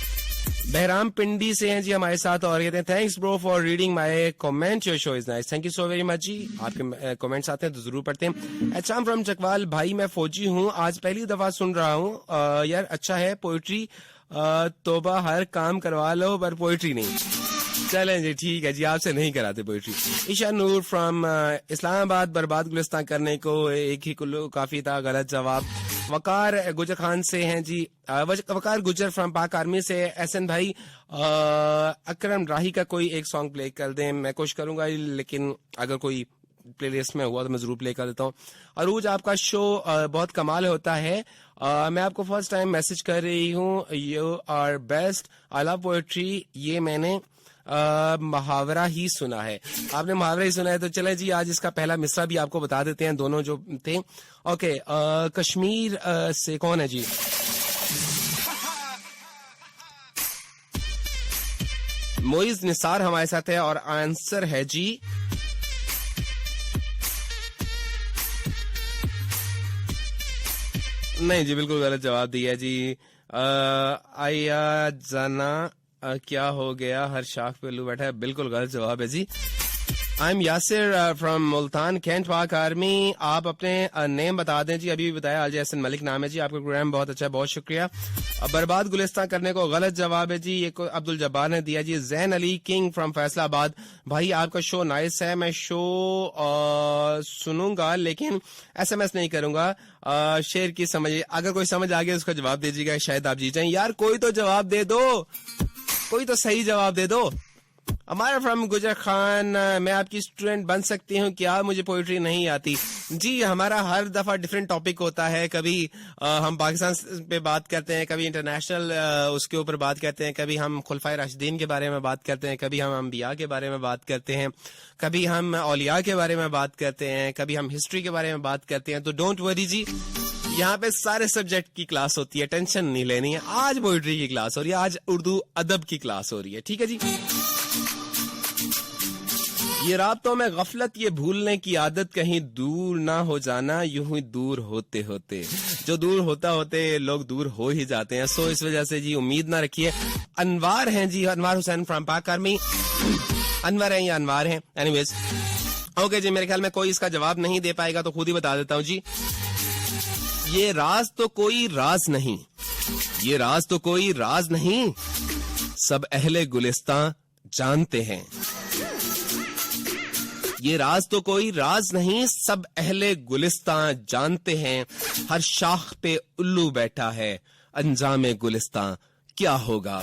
Speaker 1: बहराम पिंडी से हैं जी हमारे साथ और कहते हैं thanks bro for reading my comment, your show is nice, thank you so very much जी। आपके कमेंट्स आते हैं तो जरूर पढ़ते हैं। एचआम फ्रॉम चकवाल, भाई मैं फौजी हूँ, आज पहली दफा सुन रहा हूँ यार, अच्छा है पोइट्री, तोबा हर काम करवा लो पर पोइट्री नहीं। चलें जी, ठीक है जी, आपसे नहीं कराते पोइट्री। ईशा नूर फ्रॉम इस्लामाबाद, बर्बाद गुलिस्तान करने को एक ही कुल्लू काफी था, गलत जवाब। वकार गुजर खान से हैं जी, वकार गुजर फ्रॉम पाक आर्मी से। एहसन भाई अकरम राही का कोई एक सॉन्ग प्ले कर दें, मैं कोशिश करूंगा, लेकिन अगर कोई प्लेलिस्ट में हुआ तो मैं जरूर प्ले कर देता हूँ। अरूज आपका शो बहुत कमाल होता है, मैं आपको फर्स्ट टाइम मैसेज कर रही हूँ, you are best, I love poetry. ये मैंने मुहावरा ही सुना है, आपने मुहावरा ही सुना है, तो चले जी आज इसका पहला मिसरा भी आपको बता देते हैं, दोनों जो थे। ओके, कश्मीर से कौन है जी? मोइज निसार हमारे साथ है और आंसर है जी नहीं जी, बिल्कुल गलत जवाब दिया जी। आया जाना क्या हो गया, हर शाख पे उल्लू बैठा है, बिल्कुल गलत जवाब है जी। I am Yasir from Multan cantt Pak army, आप अपने नेम बता दें जी, अभी भी बताया, अल एहसन मलिक नाम है जी, आपका प्रोग्राम बहुत अच्छा है, बहुत शुक्रिया। बर्बाद गुलिस्तान करने को गलत जवाब है जी, ये अब्दुल जब्बार ने दिया जी। जैन अली किंग फ्रॉम फैसलाबाद, भाई आपका शो नाइस है, मैं शो सुनूंगा लेकिन SMS नहीं करूंगा, शेर की समझ, अगर कोई समझ आ गया उसका जवाब दीजिएगा, शायद आप जीत जाएं। यार कोई तो जवाब दे दो, कोई तो सही जवाब दे दो। हमारा फ्रॉम गुजर खान, मैं आपकी स्टूडेंट बन सकती हूँ क्या, मुझे पोइट्री नहीं आती जी। हमारा हर दफा डिफरेंट टॉपिक होता है, कभी हम पाकिस्तान पे बात करते हैं, कभी इंटरनेशनल उसके ऊपर बात करते हैं, कभी हम खुलफाए राशिदीन के बारे में बात करते हैं, कभी हम अंबिया के बारे में बात करते हैं, कभी हम औलिया के बारे में बात करते हैं, कभी हम हिस्ट्री के बारे में बात करते हैं। तो डोंट वरी जी, यहाँ पे सारे सब्जेक्ट की क्लास होती है, टेंशन नहीं लेनी है। आज पोइट्री की क्लास हो रही है, आज उर्दू अदब की क्लास हो रही है, ठीक है जी। ये रातों में गफलत, ये भूलने की आदत, कहीं दूर ना हो जाना, यूं ही दूर होते होते, जो दूर होता होते लोग दूर हो ही जाते हैं। सो इस वजह से जी उम्मीद ना रखिए। अनवार हैं जी, अनवार हुसैन फ्रॉम पाक आर्मी, अनवर हैं या अनवार हैं, एनीवेज ओके जी। मेरे ख्याल में कोई इसका जवाब नहीं दे पाएगा तो खुद ही बता देता हूँ जी। ये राज तो कोई राज नहीं, ये राज तो कोई राज नहीं, सब अहले गुलिस्तान जानते हैं। ये राज तो कोई राज नहीं, सब अहले गुलिस्तान जानते हैं, हर शाख पे उल्लू बैठा है, अंजामे गुलिस्तान क्या होगा।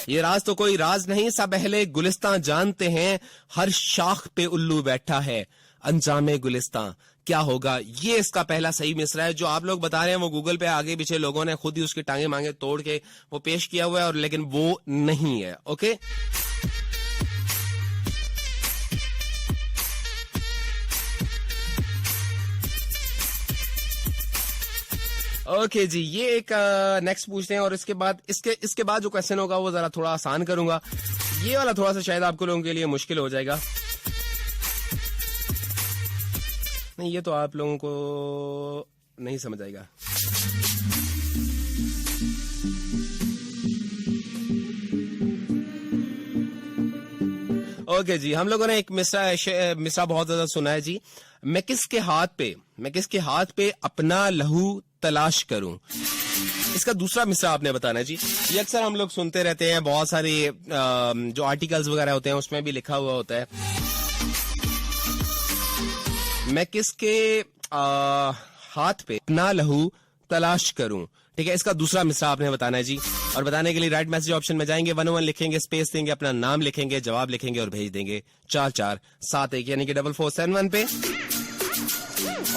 Speaker 1: ये राज तो कोई राज नहीं, सब अहले गुलिस्तान जानते हैं, हर शाख पे उल्लू बैठा है, अंजामे गुलिस्तान क्या होगा। ये इसका पहला सही मिसरा है। जो आप लोग बता रहे हैं वो गूगल पे आगे पीछे लोगों ने खुद ही उसकी टांगे मांगे तोड़ के वो पेश किया हुआ है, और लेकिन वो नहीं है। ओके, ओके जी, ये एक नेक्स्ट पूछते हैं और इसके बाद इसके बाद जो क्वेश्चन होगा वो जरा थोड़ा आसान करूंगा। ये वाला थोड़ा सा शायद आपको लोगों के लिए मुश्किल हो जाएगा। नहीं, ये तो आप लोगों को नहीं समझ आएगा। ओके जी, हम लोगों ने एक मिसरा बहुत ज्यादा सुना है जी। मैं किसके हाथ पे अपना लहू तलाश करूं। इसका दूसरा मिसरा आपने बताना है जी। ये अक्सर हम लोग सुनते रहते हैं, बहुत सारे जो आर्टिकल्स वगैरह होते हैं उसमें भी लिखा हुआ होता है। मैं किसके हाथ पे अपना लहू तलाश करूं, ठीक है। इसका दूसरा मिसरा आपने बताना है जी। और बताने के लिए राइट मैसेज ऑप्शन में जाएंगे, 101 लिखेंगे, स्पेस देंगे, अपना नाम लिखेंगे, जवाब लिखेंगे और भेज देंगे 4471 यानी कि 4471 पे।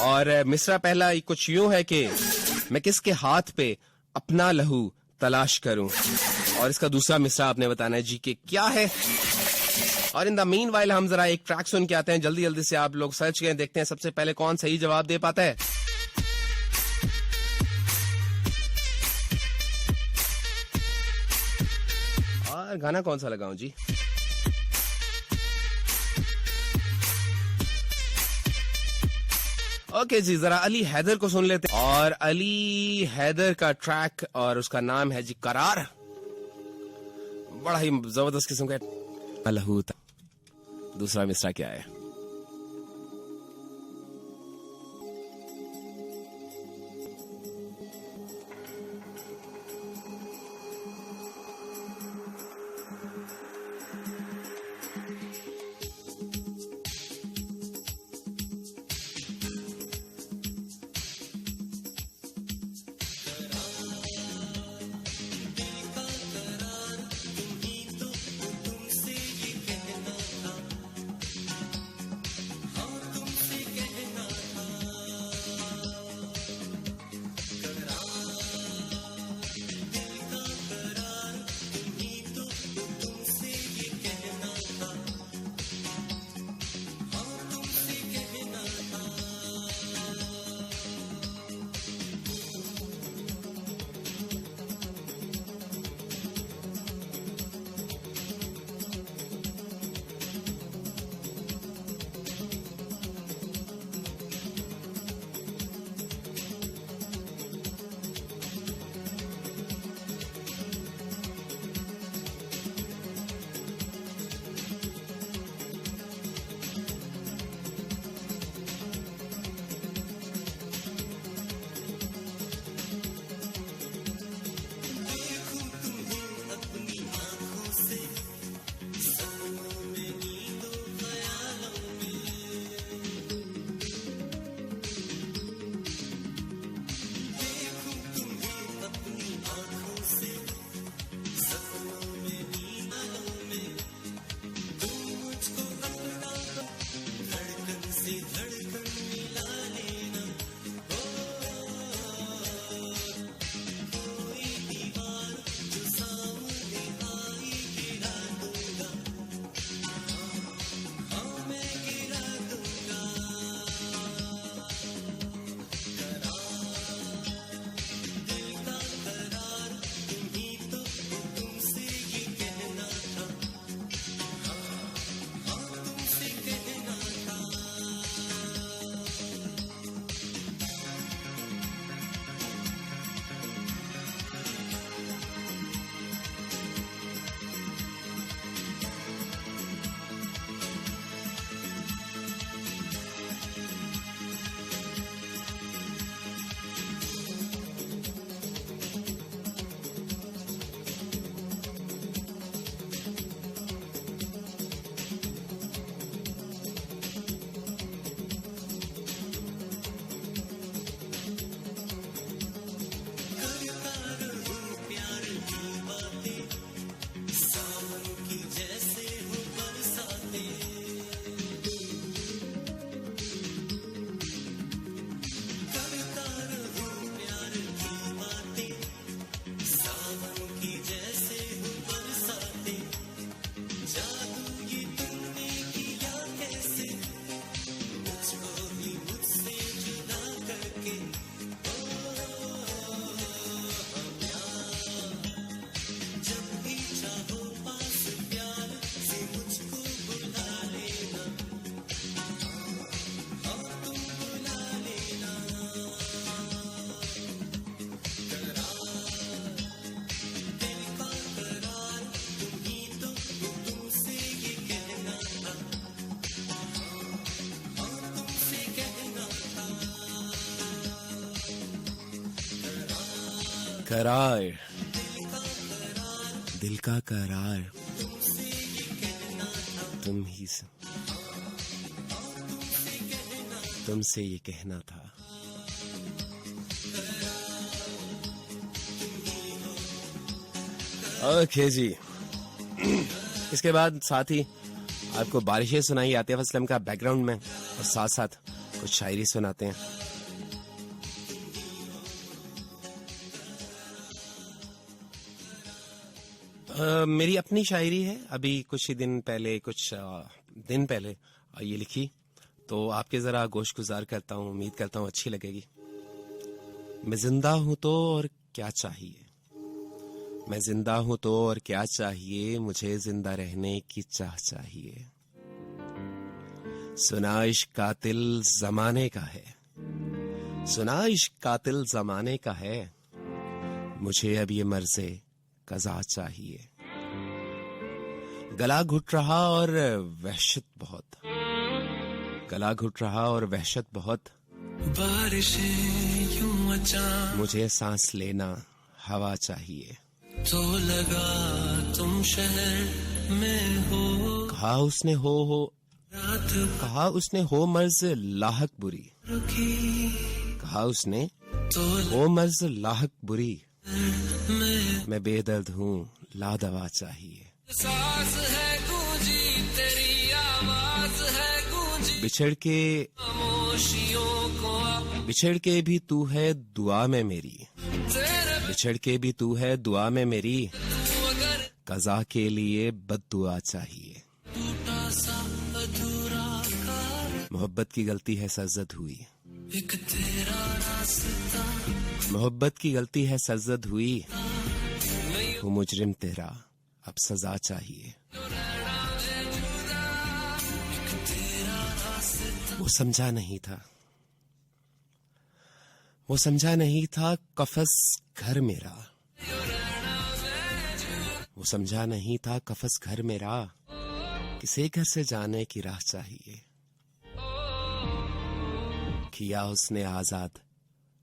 Speaker 1: और मिसरा पहला कुछ यूं है कि मैं किसके हाथ पे अपना लहू तलाश करूं, और इसका दूसरा मिसरा आपने बताना है जी कि क्या है। और इन द मीन वाइल हम जरा एक ट्रैक सुन के आते हैं। जल्दी जल्दी से आप लोग सर्च करें, देखते हैं सबसे पहले कौन सही जवाब दे पाता है। और गाना कौन सा लगाऊं जी? ओके जी, जरा अली हैदर को सुन लेते हैं। और अली हैदर का ट्रैक और उसका नाम है जी करार। बड़ा ही जबरदस्त किस्म का लहू। दूसरा मिसरा क्या है? करार, दिल का करार तुमसे ये कहना था। ओके जी। इसके बाद साथ ही आपको बारिशें सुनाई आतिफ असलम का बैकग्राउंड में, और साथ साथ कुछ शायरी सुनाते हैं। मेरी अपनी शायरी है, अभी कुछ दिन पहले ये लिखी, तो आपके जरा गोश गुजार करता हूँ, उम्मीद करता हूँ अच्छी लगेगी। मैं जिंदा हूं तो और क्या चाहिए, मैं जिंदा हूं तो और क्या चाहिए, मुझे जिंदा रहने की चाह चाहिए। सुना इश्क कातिल जमाने का है, सुना इश्क कातिल जमाने का है, मुझे अब ये मर्ज़े कज़ा चाहिए। गला घुट रहा और वहशत बहुत, गला घुट रहा और वहशत बहुत,
Speaker 2: बारिशें यूं अचानक,
Speaker 1: मुझे सांस लेना हवा चाहिए।
Speaker 2: तो लगा तुम शहर में हो,
Speaker 1: कहा उसने हो
Speaker 2: रात
Speaker 1: कहा उसने हो मर्ज लाहक बुरी,
Speaker 2: रुकी,
Speaker 1: कहा उसने
Speaker 2: तो
Speaker 1: हो मर्ज लाहक बुरी,
Speaker 2: मैं
Speaker 1: मैं बेदर्द हूँ ला दवा चाहिए।
Speaker 2: सांस है गूंजी तेरी आवाज है गूंजी,
Speaker 1: बिछड़ के भी तू है दुआ में मेरी,
Speaker 2: तेरे
Speaker 1: बिछड़ के भी तू है दुआ में मेरी,
Speaker 2: अगर
Speaker 1: कज़ा के लिए बद्दुआ चाहिए।
Speaker 2: टूटा सा अधूरा कार,
Speaker 1: मोहब्बत की गलती है सरजद हुई,
Speaker 2: एक तेरा रास्ता,
Speaker 1: मोहब्बत की गलती है सरजद हुई, वो मुजरिम तेरा अब सजा चाहिए। वो समझा नहीं था, वो समझा नहीं था कफस घर मेरा, वो समझा नहीं था कफस घर मेरा, किसे घर से जाने की राह चाहिए। किया उसने आजाद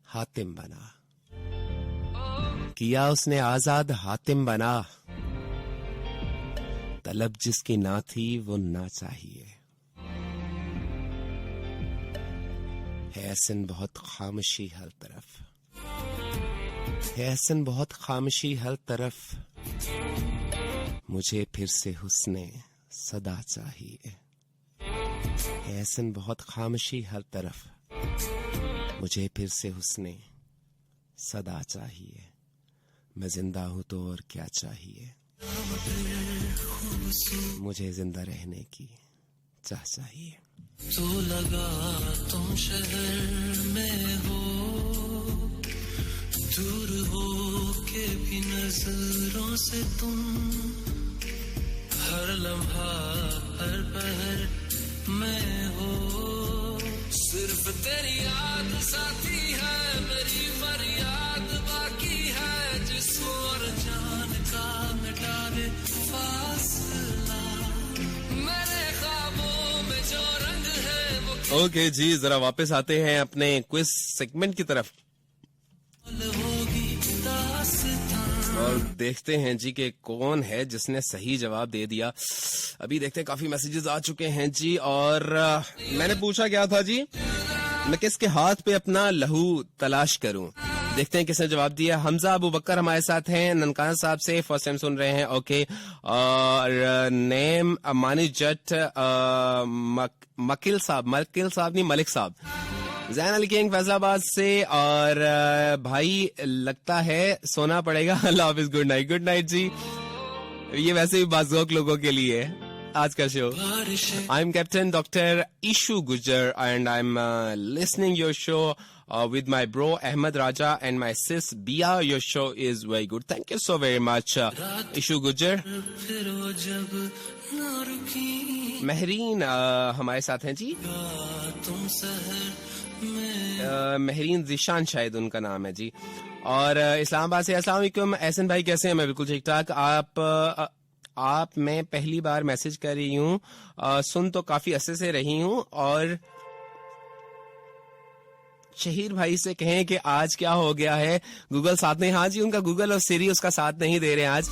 Speaker 1: हातिम बना, किया उसने आजाद हातिम बना, तलब जिसकी ना थी वो ना चाहिए। है ऐसन बहुत खामोशी हर तरफ, है ऐसन बहुत खामोशी हर तरफ, मुझे फिर से हुस्ने सदा चाहिए। है ऐसन बहुत खामोशी हर तरफ, मुझे फिर से हुस्ने सदा चाहिए। मैं जिंदा हूं तो और क्या चाहिए, मुझे जिंदा रहने की चाह चाहिए।
Speaker 2: तो लगा तुम शहर में हो, दूर हो के भी नजरों से तुम, हर लम्हा हर पहर में हो, सिर्फ तेरी याद साथी है, मेरी फरियाद बाकी है, जिस्म और जान का मिटा दे फासला, मेरे ख्वाबों में जो रंग है वो
Speaker 1: ओके जी, जरा वापस आते हैं अपने क्विज सेगमेंट की तरफ
Speaker 2: होगी दास्तां।
Speaker 1: और देखते हैं जी कि कौन है जिसने सही जवाब दे दिया। अभी देखते हैं, काफी मैसेजेस आ चुके हैं जी। और मैंने पूछा क्या था जी, मैं किसके हाथ पे अपना लहू तलाश करूं। देखते हैं किसने जवाब दिया। हमजा अबू बकर हमारे साथ हैं ननकाना साहब से, फर्स्ट टाइम सुन रहे हैं। ओके, और नेम मानी जट मकिल साहब नहीं मलिक साहब, जैन अली किंग फैसलाबाद से। और भाई लगता है सोना पड़ेगा। अल्लाह हाफिज, गुड नाइट। गुड नाइट जी। ये वैसे भी बाज़ौक लोगों के लिए है आज का शो। I am captain doctor Ishu Gujjar and I am listening your show with my bro Ahmed Raja and my sis Bia. Your show is very good. Thank you so very much, Ishu Gujar. Mehreen हमारे साथ हैं जी। महरीन जिशान शायद उनका नाम है जी। और इस्लामाबाद से अस्सलाम वालेकुम एहसन भाई, कैसे हैं? मैं बिल्कुल ठीक ठाक। आप मैं पहली बार मैसेज कर रही हूँ, सुन तो काफी अच्छे से रही हूँ। और शहीर भाई से कहें कि आज क्या हो गया है, गूगल साथ नहीं। हाँ जी, उनका गूगल और सिरी उसका साथ नहीं दे रहे आज।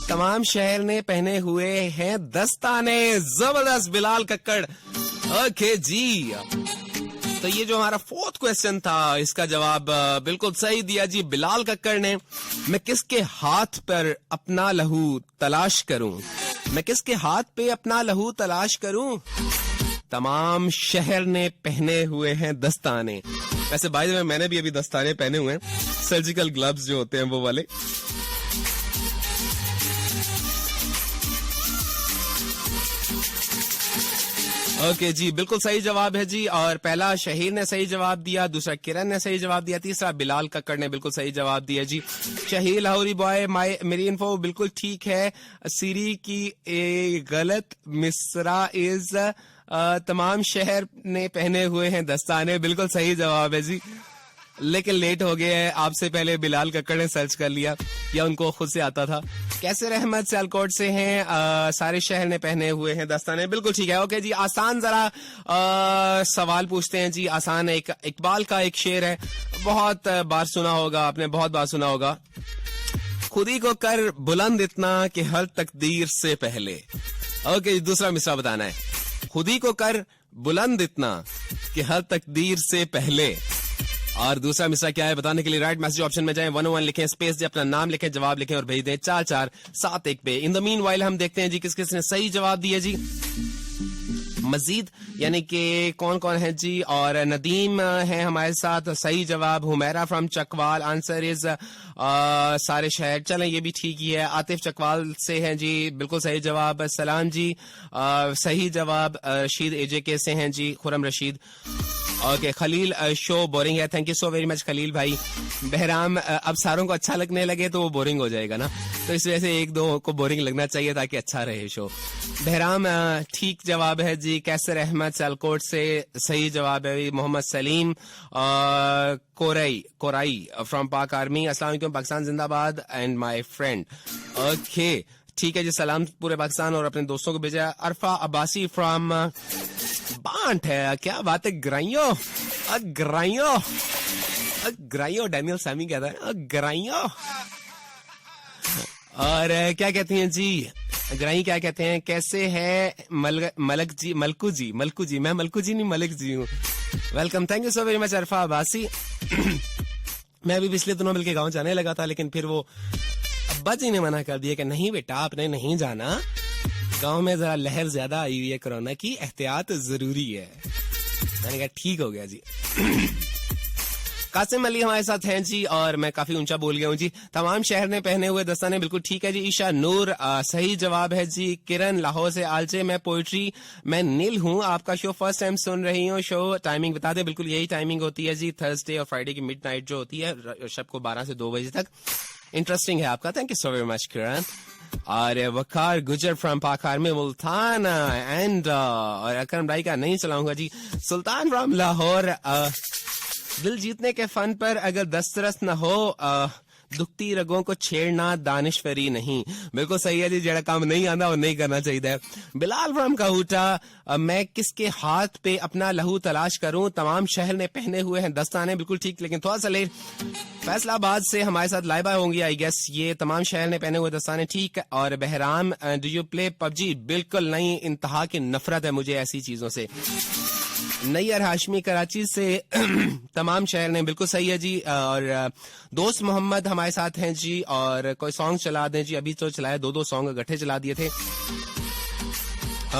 Speaker 1: तमाम शहर ने पहने हुए हैं दस्ताने, जबरदस्त बिलाल कक्कड़। ओके जी, तो ये जो हमारा फोर्थ क्वेश्चन था, इसका जवाब बिल्कुल सही दिया जी बिलाल कक्कड़ ने। मैं किसके हाथ पर अपना लहू तलाश करूं, मैं किसके हाथ पे अपना लहू तलाश करूं, तमाम शहर ने पहने हुए हैं दस्ताने। वैसे बाय द वे मैंने भी अभी दस्ताने पहने हुए हैं, सर्जिकल ग्लव्स जो होते हैं वो वाले। ओके जी, बिल्कुल सही जवाब है जी। और पहला शहीर ने सही जवाब दिया, दूसरा किरण ने सही जवाब दिया, तीसरा बिलाल कक्कड़ ने बिल्कुल सही जवाब दिया जी। शहीर लाहौरी बॉय, मेरी इन्फो बिल्कुल ठीक है। सीरी की ए गलत मिसरा इज तमाम शहर ने पहने हुए हैं दस्ताने, बिल्कुल सही जवाब है जी। लेकिन लेट हो गए हैं, आपसे पहले बिलाल कक्कड़ ने सर्च कर लिया या उनको खुद से आता था। कैसर अहमद सियालकोट से हैं, सारे शहर ने पहने हुए हैं दस्ताने, बिल्कुल ठीक है। ओके जी, आसान जरा सवाल पूछते हैं जी, आसान है। एक इकबाल का एक शेर है, बहुत बार सुना होगा आपने, बहुत बार सुना होगा। खुदी को कर बुलंद इतना कि हर तकदीर से पहले। ओके, दूसरा मिसरा बताना है। खुदी को कर बुलंद इतना कि हर तकदीर से पहले। और दूसरा मिसरा क्या है बताने के लिए राइट मैसेज ऑप्शन में जाएं, 101 लिखें, स्पेस दे, अपना नाम लिखें, जवाब लिखें और भेज दें 4471 पे। इन द मीन वाइल हम देखते हैं जी किस किस ने सही जवाब दिया जी। मजीद यानी कि कौन कौन है जी। और नदीम है हमारे साथ, सही जवाब। Humaira from Chakwal, answer is सारे शहर। चलें ये भी ठीक ही है। आतिफ चकवाल से हैं जी, बिल्कुल सही जवाब। सलाम जी, सही जवाब। रशीद एजेके से हैं जी, Khurram Rashid. Okay, Khalil show boring है, thank you so very much Khalil भाई। बहराम, अब सारों को अच्छा लगने लगे तो वो बोरिंग हो जाएगा ना, तो इस वजह से एक दो को बोरिंग लगना चाहिए ताकि अच्छा रहे शो। बहराम ठीक जवाब है जी। कैसर अहमद सियालकोट से सही जवाब है। Mohammad Salim Core i from Pak army, अस्सलाम वालेकुम, पाकिस्तान जिंदाबाद एंड माय फ्रेंड। ओके ठीक है जी, सलाम पूरे पाकिस्तान और अपने दोस्तों को भेजा। अरफा अब्बासी फ्रॉम बांट है, क्या बात है। ग्राइयो डैनियल सैमी कहता है ग्राइयो। और क्या कहती हैं जी, ग्राई क्या कहते हैं, कैसे है मलकू जी, मैं मलकू जी नहीं मलिक जी हूँ। Welcome, thank you so very much Arfa Abbasi. मैं अभी पिछले दिनों मिलके गाँव जाने लगा था, लेकिन फिर वो अब्बा जी ने मना कर दिया कि नहीं बेटा आपने नहीं जाना, गांव में जरा लहर ज्यादा आई हुई है कोरोना की, एहतियात जरूरी है। मैंने कहा ठीक हो गया जी। कासिम अली हमारे साथ हैं जी, और मैं काफी ऊंचा बोल गया हूँ जी। तमाम शहर ने पहने हुए दस्ताने, बिल्कुल ठीक है जी। ईशा नूर सही जवाब है जी। किरण लाहौर से, आलचे मैं पोइट्री, मैं नील हूँ, आपका शो फर्स्ट टाइम सुन रही हूँ। शो टाइमिंग बता दे। बिल्कुल यही टाइमिंग होती है जी, थर्सडे और फ्राइडे की मिडनाइट जो होती है, शब को 12 से 2 बजे तक। इंटरेस्टिंग है आपका, thank you so very much Kiran. और वकार गुजर from Pak army Multan and और अकरम भाई का नहीं चलाऊंगा जी। सुल्तान फ्रॉम लाहौर, दिल जीतने के फन पर अगर दस्तरस न हो, दुखती रगों को छेड़ना दानिशवरी नहीं। बिल्कुल सही है जी, जेड़ा काम नहीं आना वो नहीं करना चाहिए। बिलाल फ्रॉम कहूटा, मैं किसके हाथ पे अपना लहू तलाश करूं, तमाम शहर ने पहने हुए हैं दस्ताने, बिल्कुल ठीक, लेकिन थोड़ा सा लेट। फैसलाबाद से हमारे साथ लाइबा होंगी आई गेस, ये तमाम शहर ने पहने हुए दस्ताने ठीक। और Bahram, do you play PUBG, बिल्कुल नहीं, इंतहा की नफरत है मुझे ऐसी चीजों से। नैयर हाशमी कराची से, तमाम शहर ने, बिल्कुल सही है जी। और दोस्त मोहम्मद हमारे साथ हैं जी, और कोई सॉन्ग चला दें जी, अभी तो चलाया, 2 सॉन्ग इकट्ठे चला दिए थे।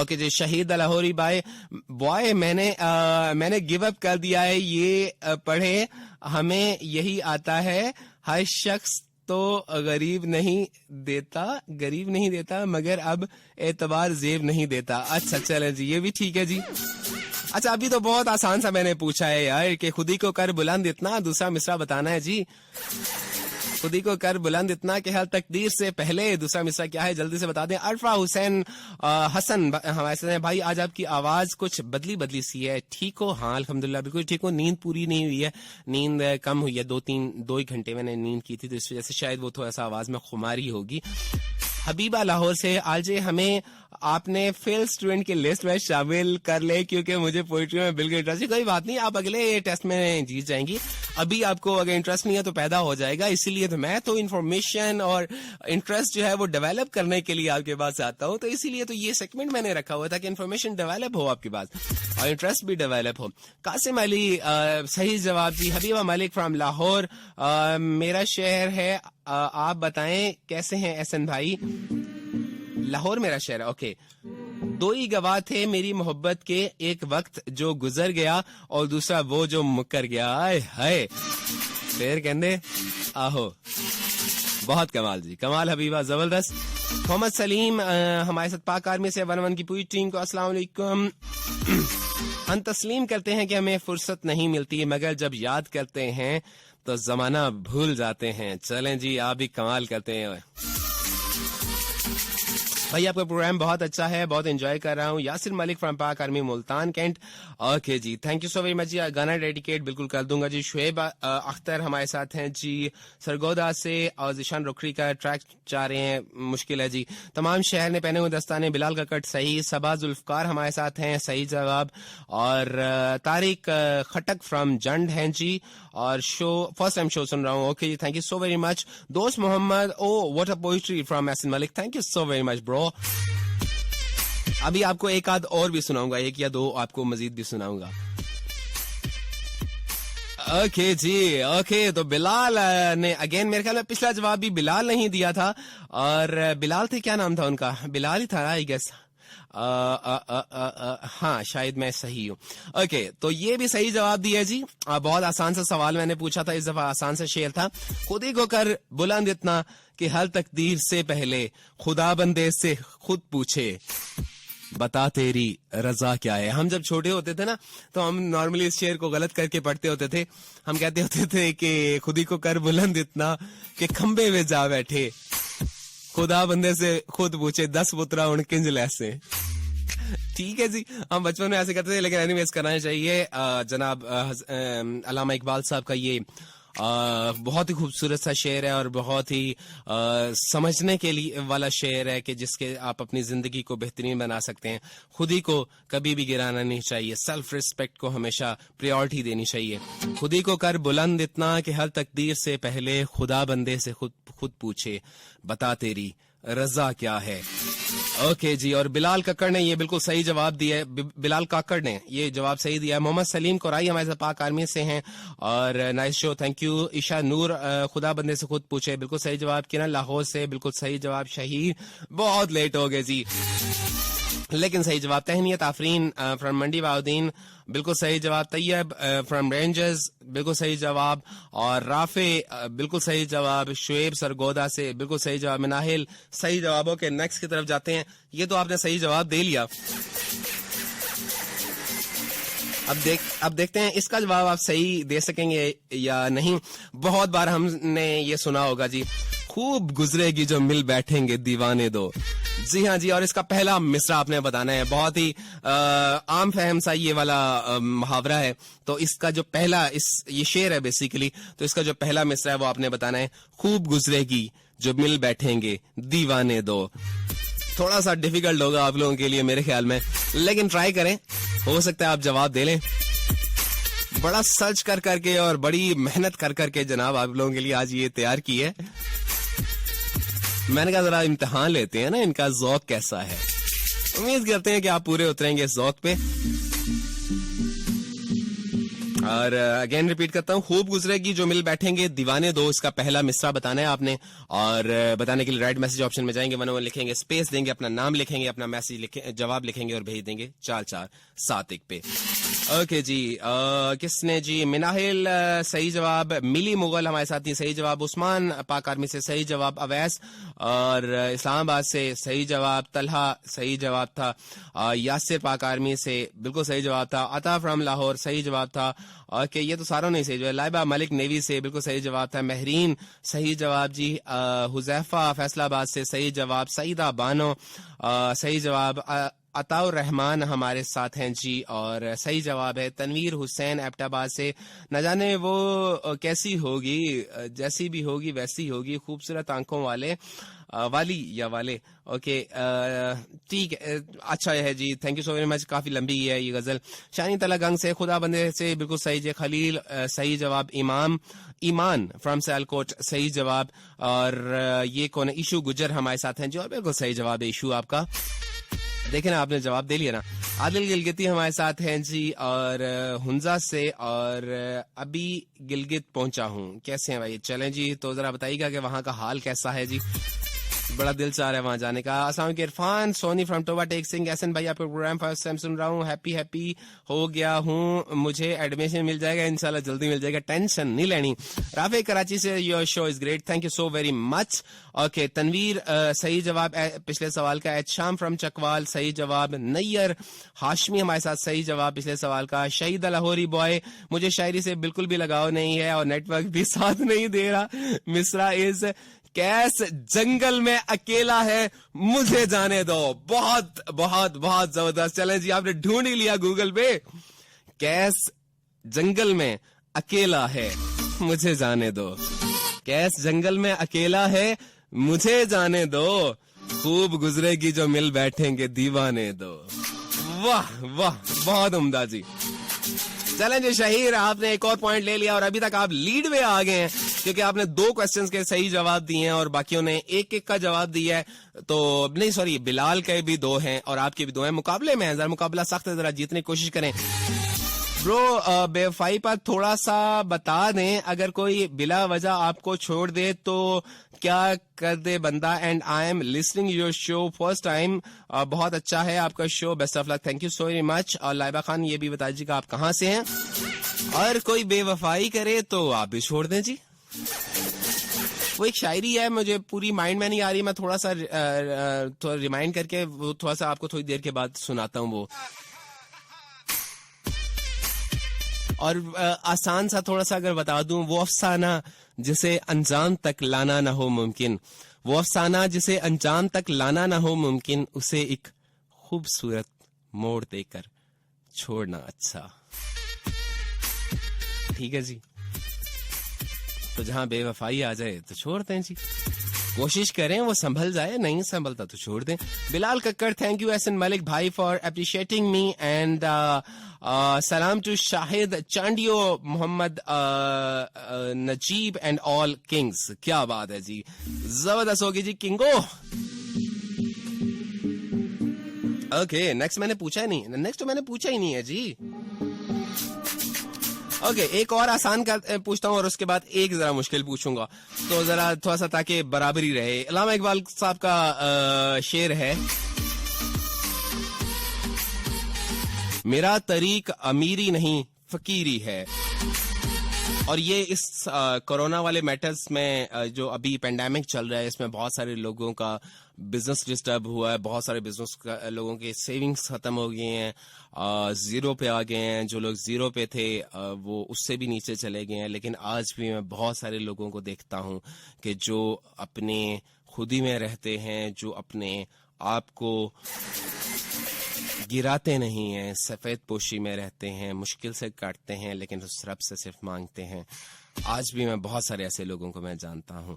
Speaker 1: ओके जी, शहीद लाहौरी बॉय मैंने गिव अप कर दिया है, ये पढ़े हमें यही आता है, हर शख्स तो गरीब नहीं देता मगर अब एतबार जेब नहीं देता। अच्छा चले जी, ये भी ठीक है जी। अच्छा अभी तो बहुत आसान सा मैंने पूछा है यार कि खुदी को कर बुलंद इतना, दूसरा मिसरा बताना है जी। खुदी को कर बुलंद इतना कि हर तकदीर से पहले, दूसरा मिसरा क्या है जल्दी से बता दें। अरफा हुसैन हसन हमारे साथ हैं। भाई आज आपकी आवाज कुछ बदली सी है, ठीक हो? हाँ अल्हम्दुलिल्लाह बिल्कुल ठीक हो। नींद पूरी नहीं हुई है, नींद कम हुई है, 2 ही घंटे मैंने नींद की थी, तो इस वजह से शायद वो थोड़ा सा आवाज में खुमारी होगी। हबीबा लाहौर से, आज हमें आपने फेल स्टूडेंट की लिस्ट में शामिल कर ले, क्योंकि मुझे पोइट्री में बिल्कुल इंटरेस्ट नहीं। कोई बात नहीं, आप अगले टेस्ट में जीत जाएंगी। अभी आपको अगर इंटरेस्ट नहीं है तो पैदा हो जाएगा, इसीलिए तो मैं तो इंफॉर्मेशन और इंटरेस्ट जो है वो डेवलप करने के लिए आपके पास आता हूँ। तो इसीलिए तो ये सेगमेंट मैंने रखा हुआ था कि इंफॉर्मेशन डेवलप हो आपके पास और इंटरेस्ट भी डेवलप हो। कासिम अली सही जवाब जी। हबीबा मलिक फ्रॉम लाहौर, मेरा शहर है, आप बताएं कैसे हैं एहसन भाई। लाहौर मेरा शहर है, ओके। दो ही गवाह थे मेरी मोहब्बत के, एक वक्त जो गुजर गया और दूसरा वो जो मुकर गया। आए हाय, फिर कहंदे आहो, बहुत कमाल जी, कमाल हबीबा, जबरदस्त। मोहम्मद सलीम हमारे साथ पाक आर्मी से 1-1 की पूरी टीम को अस्सलाम वालेकुम। हम तस्लीम करते हैं कि हमें फुर्सत नहीं मिलती, मगर जब याद करते हैं तो जमाना भूल जाते हैं। चलें जी, आप भी कमाल करते हैं भाई, आपका प्रोग्राम बहुत अच्छा है, बहुत एंजॉय कर रहा हूँ। Yasir Malik from Pak army Multan cantt, okay जी, thank you so very much जी। गाना डेडिकेट बिल्कुल कर दूंगा जी। शुएब अख्तर हमारे साथ हैं जी सरगोदा से, और जिशान रुखरी का ट्रैक चाह रहे हैं, मुश्किल है जी। तमाम शहर ने पहने हुए दस्ताने, बिलाल कक्कड़ सही। सबा जुल्फकार हमारे साथ हैं, सही जवाब। और तारिक खटक फ्रॉम जंड हैं जी, और शो फर्स्ट टाइम शो सुन रहा हूँ, ओके जी, thank you so very much. Dost Mohammad, oh what a poetry from Yasir Malik, thank you so very much bro. अभी आपको एक आध और भी सुनाऊंगा, एक या दो आपको मजीद भी सुनाऊंगा। ओके जी, ओके। तो बिलाल ने अगेन, मेरे ख्याल में पिछला जवाब भी बिलाल नहीं दिया था, और बिलाल थे, क्या नाम था उनका, बिलाल ही था आई गेस। हाँ, शायद मैं सही हूँ। ओके, तो ये भी सही जवाब दिया जी। बहुत आसान सा सवाल मैंने पूछा था, इस दफा आसान सा शेर था। खुद ही को कर बुलंद इतना कि हर तकदीर से पहले खुदा बंदे से खुद पूछे, बता तेरी रजा क्या है। हम जब छोटे होते थे ना, तो हम नॉर्मली इस शेर को गलत करके पढ़ते होते थे। हम कहते होते थे कि खुद ही को कर बुलंद इतना कि खंबे में जा बैठे, खुदा बंदे से खुद पूछे, 10 पुत्रा उन किंज लैसे। ठीक है जी, हम बचपन में ऐसे करते थे, लेकिन एनीवेज करना चाहिए। जनाब अल्लामा इकबाल साहब का ये बहुत ही खूबसूरत सा शेर है, और बहुत ही समझने के लिए वाला शेर है कि जिसके आप अपनी जिंदगी को बेहतरीन बना सकते हैं। खुद ही को कभी भी गिराना नहीं चाहिए, सेल्फ रिस्पेक्ट को हमेशा प्रायोरिटी देनी चाहिए। खुद ही को कर बुलंद इतना कि हर तकदीर से पहले खुदा बंदे से खुद पूछे, बता तेरी रजा क्या है। ओके जी, और बिलाल कक्कड़ ने ये बिल्कुल सही जवाब दिया है। बिलाल काकड़ ने ये जवाब सही दिया है। मोहम्मद सलीम कोराई हमारे साथ पाक आर्मी से हैं, और nice show, thank you. Esha Noor खुदा बंदे से खुद पूछे, बिल्कुल सही जवाब। किरण लाहौर से बिल्कुल सही जवाब। शहीद बहुत लेट हो गए जी, लेकिन सही जवाब। तहनीत आफरीन फ्रॉम मंडी बाउद्दीन, बिल्कुल सही जवाब। तैयब फ्रॉम रेंजर्स, बिल्कुल सही जवाब। और राफे बिल्कुल सही जवाब। शुएब सरगोदा से बिल्कुल सही जवाब। मिनाहिल सही जवाबों के नेक्स्ट की तरफ जाते हैं। ये तो आपने सही जवाब दे लिया। अब देखते हैं इसका जवाब आप सही दे सकेंगे या नहीं। बहुत बार हमने ये सुना होगा जी, खूब गुजरेगी जो मिल बैठेंगे दीवाने दो। जी हाँ जी, और इसका पहला मिसरा आपने बताना है। बहुत ही आम फहम सा ये वाला मुहावरा है। तो इसका जो पहला ये शेर है बेसिकली, तो इसका जो पहला मिसरा है वो आपने बताना है, खूब गुजरेगी जो मिल बैठेंगे दीवाने दो। थोड़ा सा डिफिकल्ट होगा आप लोगों के लिए मेरे ख्याल में, लेकिन ट्राई करें, हो सकता है आप जवाब दे लें। बड़ा सर्च कर करके और बड़ी मेहनत कर करके जनाब आप लोगों के लिए आज ये तैयार की है। मैंने कहा जरा इम्तिहान लेते हैं ना, इनका ज़ौक कैसा है। उम्मीद करते हैं कि आप पूरे उतरेंगे इस ज़ौक पे। और अगेन रिपीट करता हूँ, खूब गुजरेगी जो मिल बैठेंगे दीवाने दो, इसका पहला मिसरा बताना है आपने। और बताने के लिए राइट मैसेज ऑप्शन में जाएंगे, 1 लिखेंगे, स्पेस देंगे, अपना नाम लिखेंगे, अपना मैसेज जवाब लिखेंगे और भेज देंगे 4471 पे। ओके जी, किसने जी, मिनाहिल सही जवाब। मिली मुगल हमारे साथ ही सही जवाब। उस्मान पाक आर्मी से सही जवाब। अवैस और इस्लामाबाद से सही जवाब। तलहा सही जवाब था। यासिर पाक आर्मी से बिल्कुल सही जवाब था। अता फ्रॉम लाहौर सही जवाब था। ओके, ये तो सारों ने सही जवाब। लाइबा मलिक नेवी से बिल्कुल सही जवाब था। महरीन सही जवाब जी। हुजैफा फैसलाबाद से सही जवाब। सईदा बानो सही जवाब। अताउर रहमान हमारे साथ हैं जी, और सही जवाब है तनवीर हुसैन एबटाबाद से। न जाने वो कैसी होगी, जैसी भी होगी वैसी होगी, खूबसूरत आंखों वाले वाली या वाले। ओके ठीक है, अच्छा है जी, thank you so very much. काफी लंबी है ये गजल। शानी तला गंग से खुदा बंदे से बिल्कुल सही जी। खलील सही जवाब। ईमान फ्रॉम सियालकोट सही जवाब। और ये कौन है, ईशू गुजर हमारे साथ हैं जी, और बिल्कुल सही जवाब है ईशू आपका। देखे ना, आपने जवाब दे लिया ना। आदिल गिलगिती हमारे साथ हैं जी, और हुंजा से, और अभी गिलगित पहुंचा हूं। कैसे हैं भाई? चलें जी, तो जरा बताइएगा कि वहां का हाल कैसा है जी, बड़ा दिल चाह रहा है वहां जाने का। अस्सलाम इरफान सोनी फ्रॉम टोबा टेक सिंह। एहसन भाई आपका प्रोग्राम फर्स्ट टाइम सुन रहा हूँ, हैप्पी हो गया हूँ, मुझे एडमिशन मिल जाएगा इंशाल्लाह, जल्दी मिल जाएगा, टेंशन नहीं लेनी। राफे कराची से, your show is great, thank you so very much. Okay Tanveer सही जवाब पिछले सवाल का। शाम फ्रॉम चकवाल सही जवाब। नैयर हाशमी हमारे साथ सही जवाब पिछले सवाल का। शहीद लाहौरी बॉय, मुझे शायरी से बिल्कुल भी लगाव नहीं है और नेटवर्क भी साथ नहीं दे रहा। मिसरा इज कैस जंगल में अकेला है, मुझे जाने दो। बहुत बहुत बहुत जबरदस्त। चले जी, आपने ढूंढ ही लिया गूगल पे। कैस जंगल में अकेला है, मुझे जाने दो। कैस जंगल में अकेला है, मुझे जाने दो। खूब गुजरेगी जो मिल बैठेंगे दीवाने दो। वाह वाह, बहुत उम्दा जी। चलें जी शहीर, आपने एक और पॉइंट ले लिया और अभी तक आप लीड में आ गए हैं, क्योंकि आपने 2 क्वेश्चंस के सही जवाब दिए हैं और बाकियों ने एक एक का जवाब दिया है। तो नहीं सॉरी, बिलाल के भी 2 हैं और आपके भी 2 हैं। मुकाबले में है, जरा मुकाबला सख्त है, जरा जीतने की कोशिश करें। ब्रो बेवफाई पर थोड़ा सा बता दें, अगर कोई बिला वजह आपको छोड़ दे तो क्या कर दे बंदा। And I am listening your show first time, बहुत अच्छा है आपका show, best of luck, thank you so very much. और लाइबा खान ये भी बताइएगा आप कहाँ से हैं, और कोई बेवफाई करे तो आप भी छोड़ दें जी। वो एक शायरी है, मुझे पूरी माइंड में नहीं आ रही, मैं थोड़ा सा थोड़ा रिमाइंड करके वो थोड़ा सा आपको थोड़ी देर के बाद सुनाता हूँ वो। और आसान सा थोड़ा सा अगर बता दूं, वो अफसाना जिसे अंजाम तक लाना ना हो मुमकिन, वो अफसाना जिसे अंजाम तक लाना ना हो मुमकिन, उसे एक खूबसूरत मोड़ देकर छोड़ना अच्छा। ठीक है जी, तो जहां बेवफाई आ जाए तो छोड़ते हैं जी, कोशिश करें वो संभल जाए, नहीं संभलता तो छोड़ दें। बिलाल कक्कड़, थैंक यू एहसन मलिक भाई फॉर अप्रिशिएटिंग मी। एंड सलाम to Shahid Chandio, Mohammad Najeeb and all kings. क्या बात है जी, जबरदस्त होगी जी किंगो। ओके नेक्स्ट मैंने पूछा ही नहीं, नेक्स्ट तो मैंने पूछा ही नहीं है जी। ओके एक और आसान पूछता हूँ और उसके बाद एक जरा मुश्किल पूछूंगा, तो जरा थोड़ा सा ताकि बराबरी रहे। अल्लामा इकबाल साहब का शेर है, मेरा तरीक अमीरी नहीं फकीरी है। और ये इस कोरोना वाले मैटर्स में जो अभी पेंडेमिक चल रहा है, इसमें बहुत सारे लोगों का बिजनेस डिस्टर्ब हुआ है, बहुत सारे बिजनेस लोगों के सेविंग्स खत्म हो गए हैं, जीरो पे आ गए हैं। जो लोग जीरो पे थे वो उससे भी नीचे चले गए हैं। लेकिन आज भी मैं बहुत सारे लोगों को देखता हूं कि जो अपने खुदी में रहते हैं, जो अपने आप को गिराते नहीं हैं, सफेद पोशी में रहते हैं, मुश्किल से काटते हैं, लेकिन उस रब से सिर्फ मांगते हैं। आज भी मैं बहुत सारे ऐसे लोगों को मैं जानता हूं।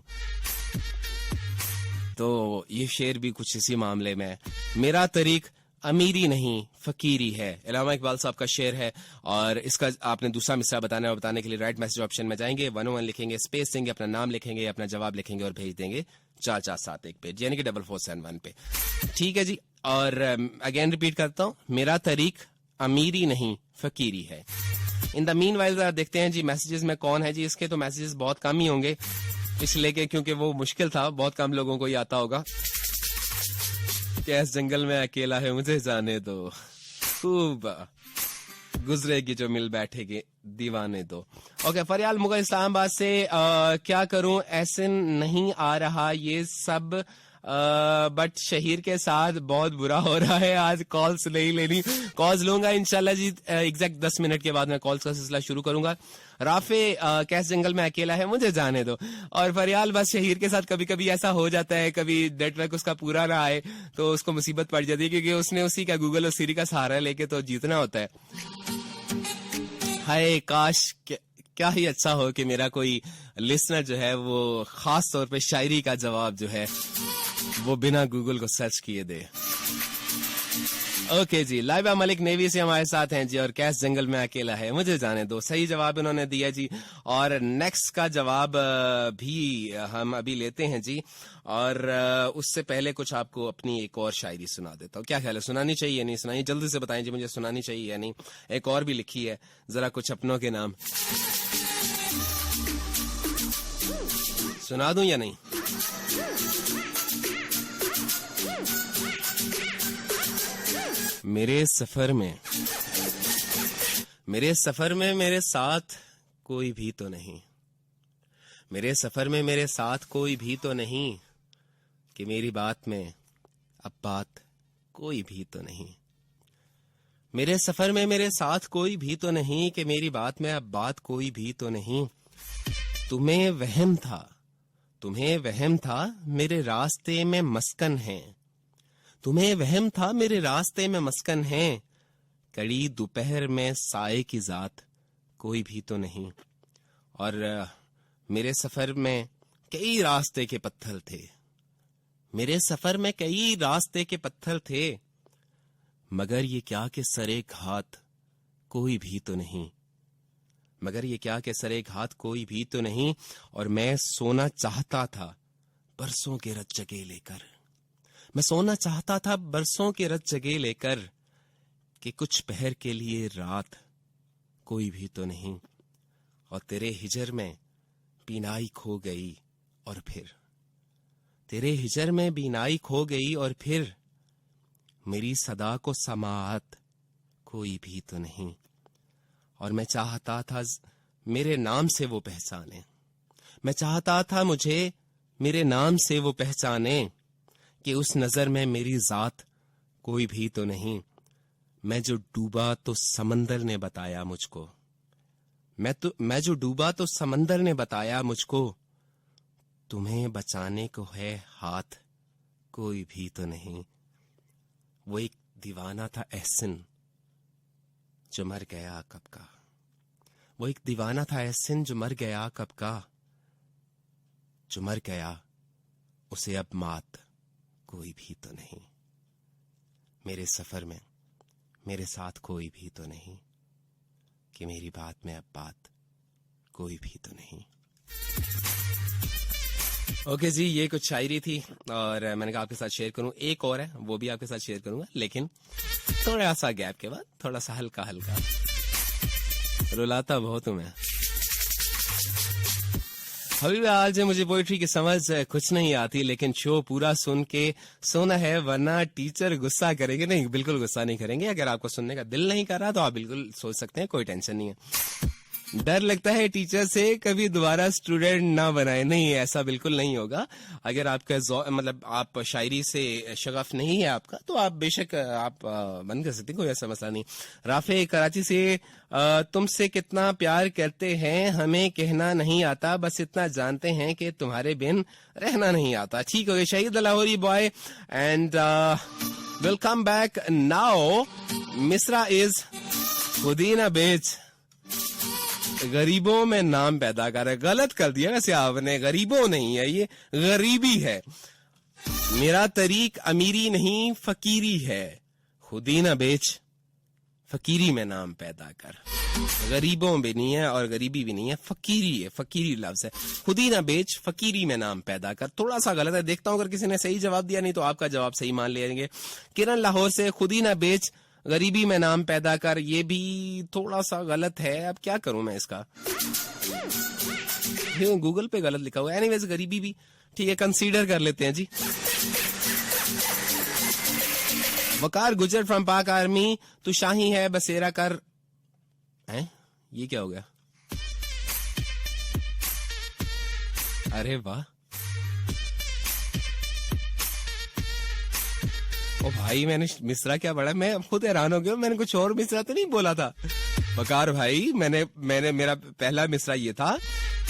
Speaker 1: तो ये शेर भी कुछ इसी मामले में है, मेरा तरीक अमीरी नहीं फकीरी है। अल्लामा इकबाल साहब का शेर है, और इसका आपने दूसरा मिसरा बताना है, और बताने के लिए राइट मैसेज ऑप्शन में जाएंगे, 101 लिखेंगे, स्पेस देंगे, अपना नाम लिखेंगे, अपना जवाब लिखेंगे और भेज देंगे 4471 पे, यानी कि 4471 पे। ठीक है जी, और अगेन रिपीट करता हूं, मेरा तरीक अमीरी नहीं फकीरी है। इन द मीन वाइल देखते हैं जी मैसेजेस में कौन है जी। इसके तो मैसेजेस बहुत कम ही होंगे पिछले के, क्योंकि वो मुश्किल था, बहुत कम लोगों को ही आता होगा। कैस जंगल में अकेला है, मुझे जाने दो, खूब गुजरेगी जो मिल बैठेगी दीवाने दो। ओके फरियाल मुगल इस्लामाबाद से, क्या करूं ऐसे नहीं आ रहा ये सब, बट शहीर के साथ बहुत बुरा हो रहा है, आज कॉल्स नहीं लेनी। कॉल्स लूंगा इंशाल्लाह जी, एग्जैक्ट 10 मिनट के बाद मैं कॉल्स का सिलसिला शुरू करूंगा। राफे कैस जंगल में अकेला है, मुझे जाने दो। और फरियाल बस शहीर के साथ कभी कभी ऐसा हो जाता है, कभी नेटवर्क उसका पूरा ना आए तो उसको मुसीबत पड़ जाती है, क्योंकि उसने उसी का गूगल और सीरी का सहारा लेके तो जीतना होता है। हाय काश क्या ही अच्छा हो कि मेरा कोई लिसनर जो है वो खास तौर पे शायरी का जवाब जो है वो बिना गूगल को सर्च किए दे। ओके जी, लाइबा मलिक नेवी से हमारे साथ हैं जी, और कैस जंगल में अकेला है, मुझे जाने दो। सही जवाब इन्होंने दिया जी, और नेक्स्ट का जवाब भी हम अभी लेते हैं जी। और उससे पहले कुछ आपको अपनी एक और शायरी सुना देता हूँ। क्या ख्याल है, सुनानी चाहिए या नहीं सुनानी? जल्दी से बताएं जी मुझे, सुनानी चाहिए या नहीं। एक और भी लिखी है, जरा कुछ अपनों के नाम सुना दूं या नहीं? मेरे सफर में मेरे साथ कोई भी तो नहीं, मेरे सफर में मेरे साथ कोई भी तो नहीं, कि मेरी बात में अब बात कोई भी तो नहीं। मेरे सफर में मेरे साथ कोई भी तो नहीं, कि मेरी बात में अब बात कोई भी तो नहीं। तुम्हें वहम था मेरे रास्ते में मस्कन है, तुम्हें वहम था मेरे रास्ते में मस्कन है, कड़ी दोपहर में साए की जात कोई भी तो नहीं। और मेरे सफर में कई रास्ते के पत्थर थे, मेरे सफर में कई रास्ते के पत्थर थे, मगर ये क्या कि सरे घात कोई भी तो नहीं, मगर ये क्या कि सरे घात कोई भी तो नहीं। और मैं सोना चाहता था बरसों के रत जगे लेकर, मैं सोना चाहता था बरसों के रत जगे लेकर, कि कुछ पहर के लिए रात कोई भी तो नहीं। और तेरे हिजर में बीनाई खो गई और फिर, तेरे हिजर में बीनाई खो गई और फिर, मेरी सदा को समाअत कोई भी तो नहीं। और मैं चाहता था मेरे नाम से वो पहचाने, मैं चाहता था मुझे मेरे नाम से वो पहचाने, कि उस नजर में मेरी जात कोई भी तो नहीं। मैं जो डूबा तो समंदर ने बताया मुझको, मैं जो डूबा तो समंदर ने बताया मुझको, तुम्हें बचाने को है हाथ कोई भी तो नहीं। वो एक दीवाना था एहसन जो मर गया कब का, वो एक दीवाना था एहसन जो मर गया कब का, जो मर गया उसे अब मात कोई भी तो नहीं। मेरे सफर में मेरे साथ कोई भी तो नहीं, कि मेरी बात में अब बात कोई भी तो नहीं। ओके जी, ये कुछ शायरी थी और मैंने कहा आपके साथ शेयर करूं। एक और है, वो भी आपके साथ शेयर करूंगा, लेकिन थोड़ा सा गैप के बाद, थोड़ा सा हल्का हल्का। रुलाता बहुत हूं मैं। अभी आज मुझे पोइट्री की समझ कुछ नहीं आती, लेकिन शो पूरा सुन के सोना है, वरना टीचर गुस्सा करेंगे। नहीं, बिल्कुल गुस्सा नहीं करेंगे। अगर आपको सुनने का दिल नहीं कर रहा तो आप बिल्कुल सोच सकते हैं, कोई टेंशन नहीं है। डर लगता है टीचर से, कभी दोबारा स्टूडेंट ना बनाए। नहीं, ऐसा बिल्कुल नहीं होगा। अगर आपका मतलब आप शायरी से शगफ नहीं है आपका, तो आप बेशक आप बंद कर सकते हैं, कोई ऐसा मसला नहीं। राफे कराची से, तुमसे कितना प्यार करते हैं हमें कहना नहीं आता, बस इतना जानते हैं कि तुम्हारे बिन रहना नहीं आता। ठीक हो गया, Shahid Lahori boy, and will come back now. मिसरा इज पुदीना बेच गरीबों में नाम पैदा कर है। गलत कर दिया वैसे आपने, गरीबों नहीं है, ये गरीबी है। मेरा तरीक अमीरी नहीं फकीरी है, खुदी ना बेच फकीरी में नाम पैदा कर। गरीबों भी नहीं है और गरीबी भी नहीं है, फकीरी है, फकीरी लफ्ज है। खुदी ना बेच फकीरी में नाम पैदा कर। थोड़ा सा गलत है, देखता हूं अगर किसी ने सही जवाब दिया, नहीं तो आपका जवाब सही मान लेंगे। किरण लाहौर से, खुदी ना बेच गरीबी में नाम पैदा कर, ये भी थोड़ा सा गलत है। अब क्या करूं मैं इसका, गूगल पे गलत लिखा हुआ है। एनीवेज गरीबी भी ठीक है, कंसीडर कर लेते हैं जी। वकार गुजर फ्रॉम पाक आर्मी, तू शाही है बसेरा कर। हैं, ये क्या हो गया? अरे वाह, ओ भाई, मैंने मिसरा क्या पढ़ा, मैं खुद हैरान हो गया, मैंने कुछ और मिसरा तो नहीं बोला था। बकार भाई, मैंने मेरा पहला मिसरा ये था,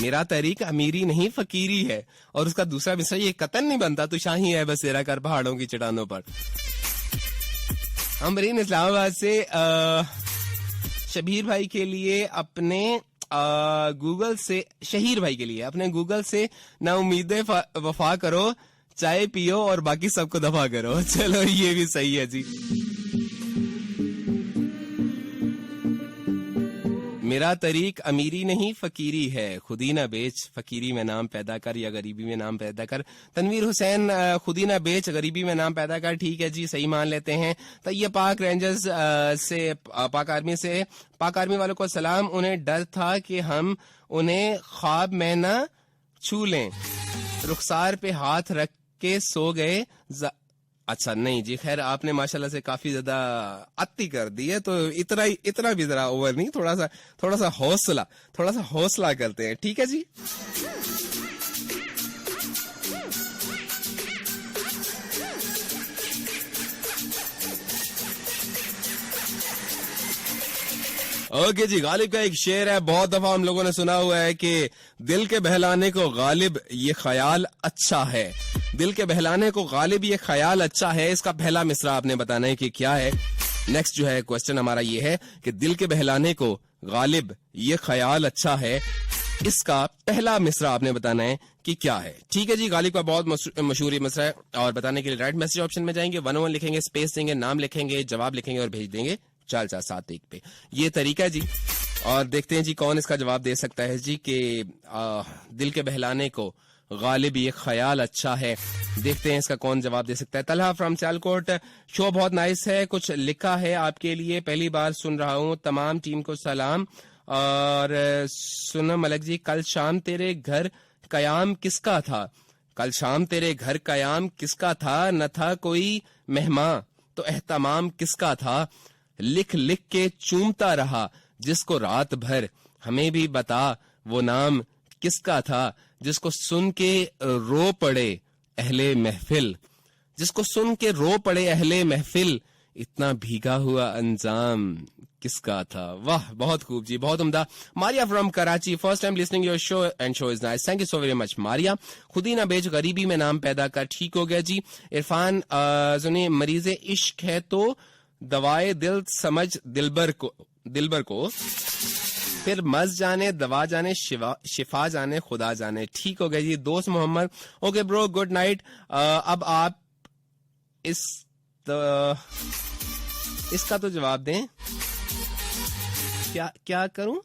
Speaker 1: मेरा तहरीक अमीरी नहीं फकीरी है, और उसका दूसरा मिसरा ये कतन नहीं बनता तू शाही है बसेरा कर पहाड़ों की चट्टानों पर। अमरीन इस्लामाबाद से शबीर भाई के लिए अपने गूगल से, शहीर भाई के लिए अपने गूगल से ना उम्मीदें वफा करो, चाय पियो और बाकी सबको दफा करो। चलो ये भी सही है जी। मेरा तरीक अमीरी नहीं फकीरी है, खुदी ना बेच फकीरी में नाम पैदा कर या गरीबी में नाम पैदा कर। तनवीर हुसैन, खुदी ना बेच गरीबी में नाम पैदा कर, ठीक है जी, सही मान लेते हैं। तो ये पाक रेंजर्स से, पाक आर्मी वालों को सलाम। उन्हें डर था कि हम उन्हें ख्वाब में न छू लें, रुखसार पे हाथ रख के सो गए। अच्छा नहीं जी, खैर आपने माशाल्लाह से काफी ज्यादा अति कर दी है, तो इतना भी जरा ओवर नहीं, थोड़ा सा हौसला करते हैं, ठीक है जी। ओके जी, गालिब का एक शेर है, बहुत दफा हम लोगों ने सुना हुआ है कि दिल के बहलाने को गालिब ये ख्याल अच्छा है। दिल के बहलाने को गालिब ये ख्याल अच्छा है, इसका पहला मिसरा आपने बताना है कि क्या है। नेक्स्ट जो है क्वेश्चन हमारा ये है कि दिल के बहलाने को गालिब ये ख्याल अच्छा है, इसका पहला मिसरा आपने बताना है कि क्या है। ठीक है जी, गालिब का बहुत मशहूर मिसरा है, और बताने के लिए राइट मैसेज ऑप्शन में जाएंगे, 101 लिखेंगे, स्पेस देंगे, नाम लिखेंगे, जवाब लिखेंगे और भेज देंगे 4471 पे। ये तरीका है जी, और देखते हैं जी कौन इसका जवाब दे सकता है जी कि दिल के बहलाने को गालिब ये ख्याल अच्छा है। देखते हैं इसका कौन जवाब दे सकता है। तलहा फ्रॉम सियालकोट, शो बहुत नाइस है, कुछ लिखा है आपके लिए, पहली बार सुन रहा हूँ, तमाम टीम को सलाम। और सुनो मलक जी, कल शाम तेरे घर कयाम किसका था? कल शाम तेरे घर कयाम किसका था? न था कोई मेहमान तो एहतमाम किसका था? लिख लिख के चूमता रहा जिसको रात भर, हमें भी बता वो नाम किसका था? जिसको सुन के रो पड़े अहले महफिल, जिसको सुन के रो पड़े अहले महफिल, इतना भीगा हुआ अंजाम किसका था? वाह, बहुत खूब जी, बहुत उम्दा। Maria from Karachi, first time listening your show and show is nice, thank you so very much Maria. खुदी ना बेच गरीबी में नाम पैदा कर, ठीक हो गया जी। इरफान सुनिए, मरीजे इश्क है तो दवाए दिल समझ दिलबर को, फिर मज जाने दवा जाने शिफा जाने खुदा जाने, ठीक हो गया जी। दोस्त Mohammad, okay bro, good night. अब आप इसका तो जवाब दें, क्या करूं?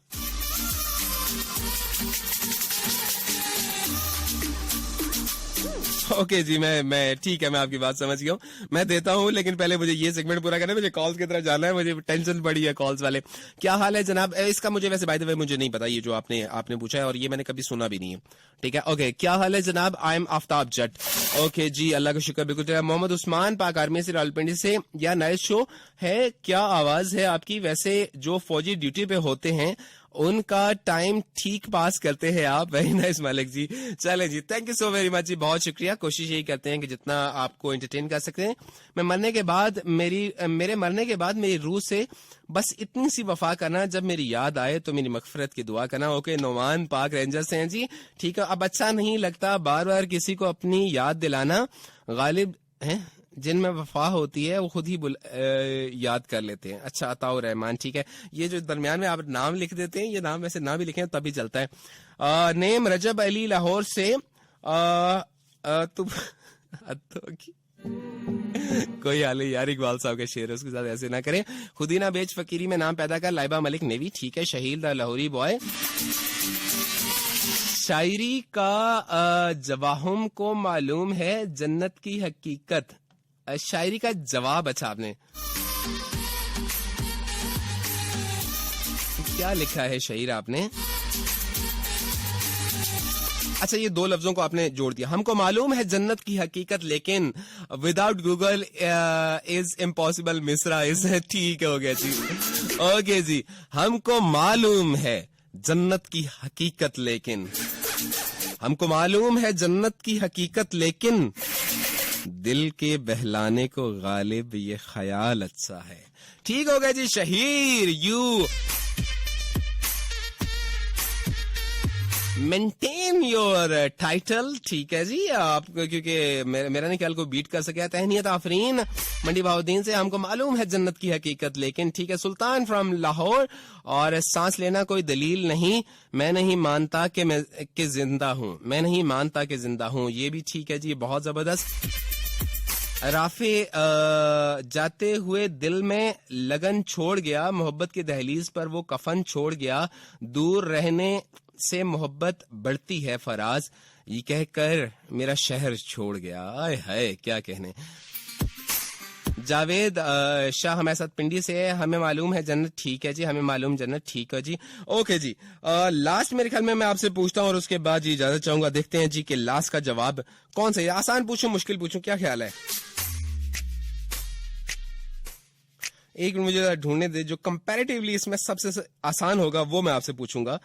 Speaker 1: ओके जी, मैं ठीक है, मैं आपकी बात समझ गया हूँ, मैं देता हूँ, लेकिन पहले मुझे ये सेगमेंट पूरा करना है, मुझे कॉल्स की तरफ जाना है, मुझे टेंशन पड़ी है कॉल्स वाले। क्या हाल है जनाब? इसका मुझे वैसे बाय द वे मुझे नहीं पता, ये जो आपने पूछा है, और ये मैंने कभी सुना भी नहीं है, ठीक है। ओके, क्या हाल है जनाब? I am Aftab Jatt. Okay जी, अल्लाह का शुक्र, बिल्कुल। मोहम्मद उस्मान, पाक आर्मी से, रावलपिंडी से, या नाइस शो है, क्या आवाज है आपकी? वैसे जो फौजी ड्यूटी पे होते हैं उनका टाइम ठीक पास करते हैं आप, वेरी नाइस मालिक जी। चले जी, thank you so very much जी, बहुत शुक्रिया। कोशिश यही करते हैं कि जितना आपको एंटरटेन कर सकते हैं। मेरे मरने के बाद मेरी रूह से बस इतनी सी वफा करना, जब मेरी याद आए तो मेरी मगफरत की दुआ करना। ओके, नोमान पाक रेंजर से हैं जी, ठीक है। अब अच्छा नहीं लगता बार बार किसी को अपनी याद दिलाना, गालिब है जिनमें वफा होती है वो खुद ही याद कर लेते हैं। अच्छा, अताउर रहमान, ठीक है। ये जो दरमियान में आप नाम लिख देते हैं, ये नाम वैसे ना भी लिखें तभी चलता है। नेम रजब अली, लाहौर से। तुम कोई हाल नहीं यार, इकबाल साहब के शेर, उसके साथ ऐसे ना करें। खुदी ना बेच फकीरी में नाम पैदा कर, लाइबा मलिक नेवी, ठीक है। शहील द लाहौरी बॉय, शायरी का जवाहुम को मालूम है जन्नत की हकीकत। शायरी का जवाब, अच्छा आपने क्या लिखा है शायर आपने? अच्छा, ये दो लफ्जों को आपने जोड़ दिया। हमको मालूम है जन्नत की हकीकत, लेकिन विदाउट गूगल इज इम्पॉसिबल मिसरा इज, ठीक हो गया जी। ओके जी, हमको मालूम है जन्नत की हकीकत, लेकिन हमको मालूम है जन्नत की हकीकत, लेकिन दिल के बहलाने को गालिब ये ख्याल अच्छा है। ठीक हो गया जी Shahir, you maintain your title. ठीक है जी, आप क्योंकि मेरा नहीं ख्याल को बीट कर सके। तहनीत आफरीन मंडी बहाउद्दीन से, हमको मालूम है जन्नत की हकीकत, लेकिन ठीक है। सुल्तान फ्रॉम लाहौर, और सांस लेना कोई दलील नहीं, मैं नहीं मानता कि जिंदा हूं, मैं नहीं मानता कि जिंदा हूं, ये भी ठीक है जी, बहुत जबरदस्त। राफे जाते हुए दिल में लगन छोड़ गया, मोहब्बत की दहलीज पर वो कफन छोड़ गया, दूर रहने से मोहब्बत बढ़ती है फराज, ये कहकर मेरा शहर छोड़ गया। आय हाय क्या कहने। जावेद शाह हमारे साथ पिंडी से है, हमें मालूम है जन्नत ठीक है जी, हमें मालूम जन्नत ठीक है जी। ओके जी, लास्ट मेरे ख्याल में मैं आपसे पूछता हूँ और उसके बाद जी इजाजत चाहूंगा। देखते हैं जी कि लास्ट का जवाब कौन सा है। आसान पूछूं मुश्किल पूछूं, क्या ख्याल है? एक मिनट मुझे ढूंढने दे, जो कंपैरेटिवली इसमें सबसे आसान होगा वो मैं आपसे पूछूंगा।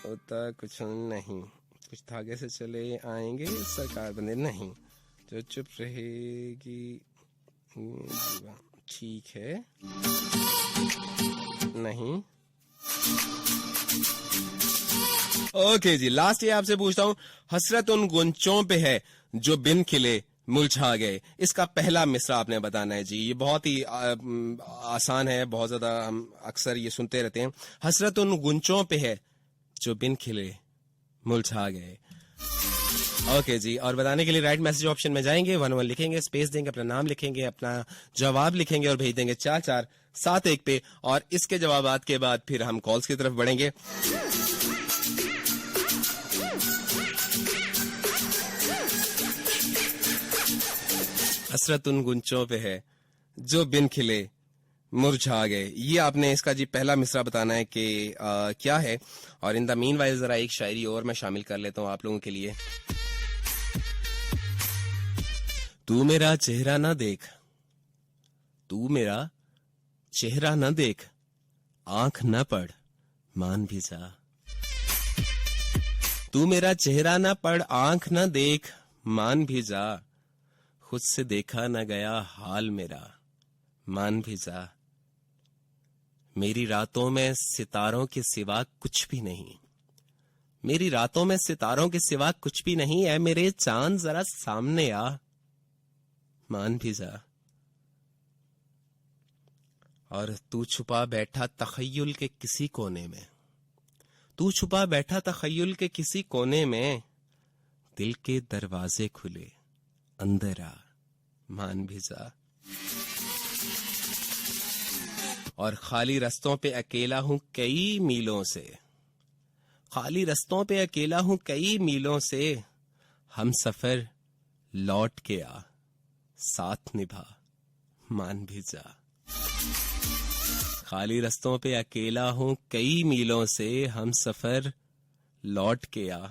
Speaker 1: होता कुछ नहीं, कुछ धागे से चले आएंगे सरकार बंदे नहीं, जो चुप रहेगी ठीक है नहीं। ओके जी, लास्ट ये आपसे पूछता हूं, हसरत उन गुंचों पे है जो बिन खिले मुरझा गए, इसका पहला मिसरा आपने बताना है जी। ये बहुत ही आसान है, बहुत ज्यादा हम अक्सर ये सुनते रहते हैं। हसरत उन गुंचों पे है जो बिन खिले मुरझा गए। ओके जी, और बताने के लिए राइट मैसेज ऑप्शन में जाएंगे, 11 लिखेंगे, स्पेस देंगे, अपना नाम लिखेंगे, अपना जवाब लिखेंगे और भेज देंगे 4471 पे। और इसके जवाबात के बाद फिर हम कॉल्स की तरफ बढ़ेंगे। हसरत उन गुंचों पे है जो बिन खिले मुरझा गए, ये आपने इसका जी पहला मिसरा बताना है कि क्या है। और इन द मीन वाइज जरा एक शायरी और मैं शामिल कर लेता हूं आप लोगों के लिए। तू मेरा चेहरा ना देख, तू मेरा चेहरा ना देख, आंख न पढ़ मान भी जा। तू मेरा चेहरा ना पढ़, आंख न देख मान भी जा, खुद से देखा न गया हाल मेरा मान भी जा। मेरी रातों में सितारों के सिवा कुछ भी नहीं, मेरी रातों में सितारों के सिवा कुछ भी नहीं है, मेरे चांद जरा सामने आ मान भी जा। और तू छुपा बैठा तखय्युल के किसी कोने में, तू छुपा बैठा तखय्युल के किसी कोने में, दिल के दरवाजे खुले अंदर आ मान भी जा। और खाली रस्तों पे अकेला हूं कई मीलों से, खाली रस्तों पे अकेला हूं कई मीलों से, हम सफर लौट के आ साथ निभा मान भी जा। खाली रस्तों पे अकेला हूं कई मीलों से, हम सफर लौट के आ,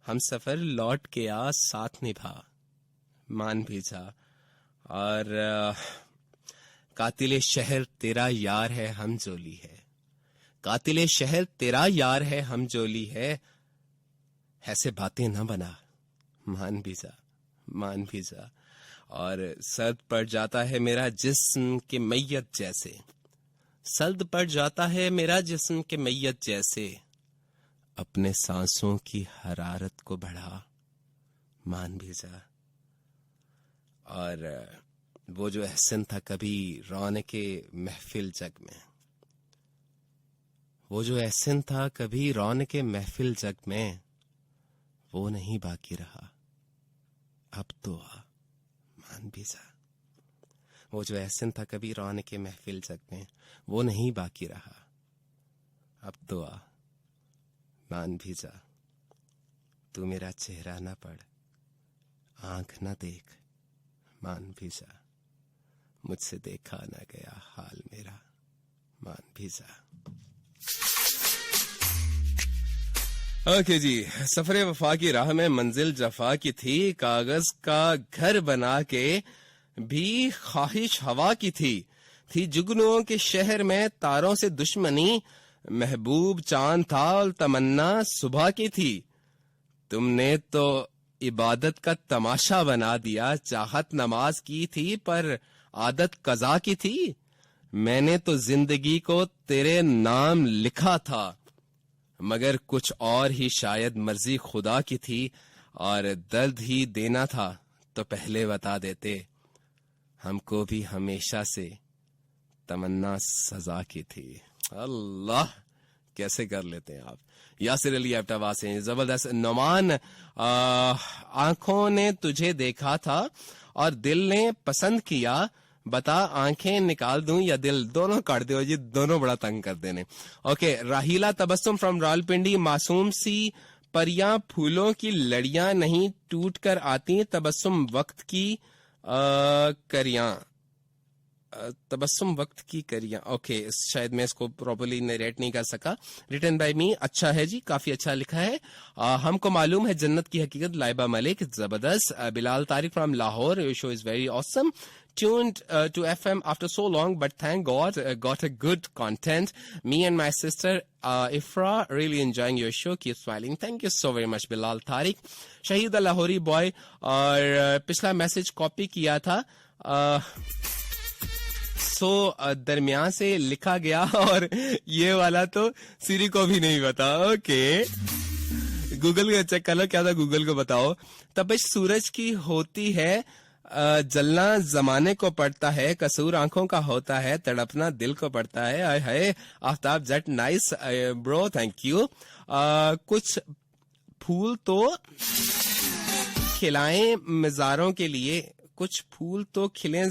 Speaker 1: हम सफर लौट के आ साथ निभा मान भी जा। और कातिले शहर तेरा यार है हम जोली है, कातिले शहर तेरा यार है हम जोली है, ऐसे बातें न बना मान भी जा, मान भी जा। और सर्द पड़ जाता है मेरा जिस्म के मैयत जैसे, सर्द पड़ जाता है मेरा जिस्म के मैयत जैसे, अपने सांसों की हरारत को बढ़ा मान भी जा। और वो जो एहसन था कभी रौनके महफिल जग में, वो जो एहसन था कभी रौनके महफिल जग में, वो नहीं बाकी रहा अब तो आ मान भी जा। वो जो एहसन था कभी रौनके महफिल जग में, वो नहीं बाकी रहा अब तो आ मान भी जा। तू मेरा चेहरा ना पढ़, आंख ना देख मान भी जा, मुझसे देखा ना गया हाल मेरा मान भी जा। ओके जी, सफरे वफा की राह में मंजिल जफा की थी, कागज का घर बना के भी ख्वाहिश हवा की थी जुगनुओं के शहर में तारों से दुश्मनी, महबूब चांद था और तमन्ना सुबह की थी। तुमने तो इबादत का तमाशा बना दिया। चाहत नमाज की थी पर आदत कज़ा की थी। मैंने तो जिंदगी को तेरे नाम लिखा था, मगर कुछ और ही शायद मर्जी खुदा की थी। और दर्द ही देना था तो पहले बता देते, हमको भी हमेशा से तमन्ना सजा की थी। अल्लाह, कैसे कर लेते हैं आप। यासिर अली एबटावा से जबरदस्त। नोमान, आंखों ने तुझे देखा था और दिल ने पसंद किया, बता आंखें निकाल दूं या दिल, दोनों काट दो जी, दोनों बड़ा तंग कर देने। ओके, राहीला तबस्सुम फ्रॉम रावलपिंडी, मासूम सी परियां फूलों की लड़ियां नहीं टूट कर आती, तबस्सुम वक्त की करियां, तबस्सुम वक्त की करियां। ओके, शायद मैं इसको प्रॉपर्ली नरेट नहीं कर सका। रिटन बाय मी। अच्छा है जी, काफी अच्छा लिखा है। हमको मालूम है जन्नत की हकीकत, लाइबा मलिक, जबरदस्त। Bilal Tariq from Lahore, your show is very awesome. Tuned to FM after so long, but thank God got a good content. Me and my sister Ifra really enjoying your show. Keep smiling. Thank you so very much, Bilal Tariq. Shahid Lahori boy, और पिछला मैसेज कॉपी किया था, दरमियान से लिखा गया, और ये वाला तो सिरी को भी नहीं पता। ओके, गूगल को चेक कर लो, क्या था गूगल को बताओ। तपिश सूरज की होती है, जलना जमाने को पड़ता है, कसूर आंखों का होता है, तड़पना दिल को पड़ता है। आय हाय, आफ्ताब जट, नाइस ब्रो, थैंक यू। कुछ फूल तो खिलाएं मज़ारों के लिए, कुछ फूल तो खिले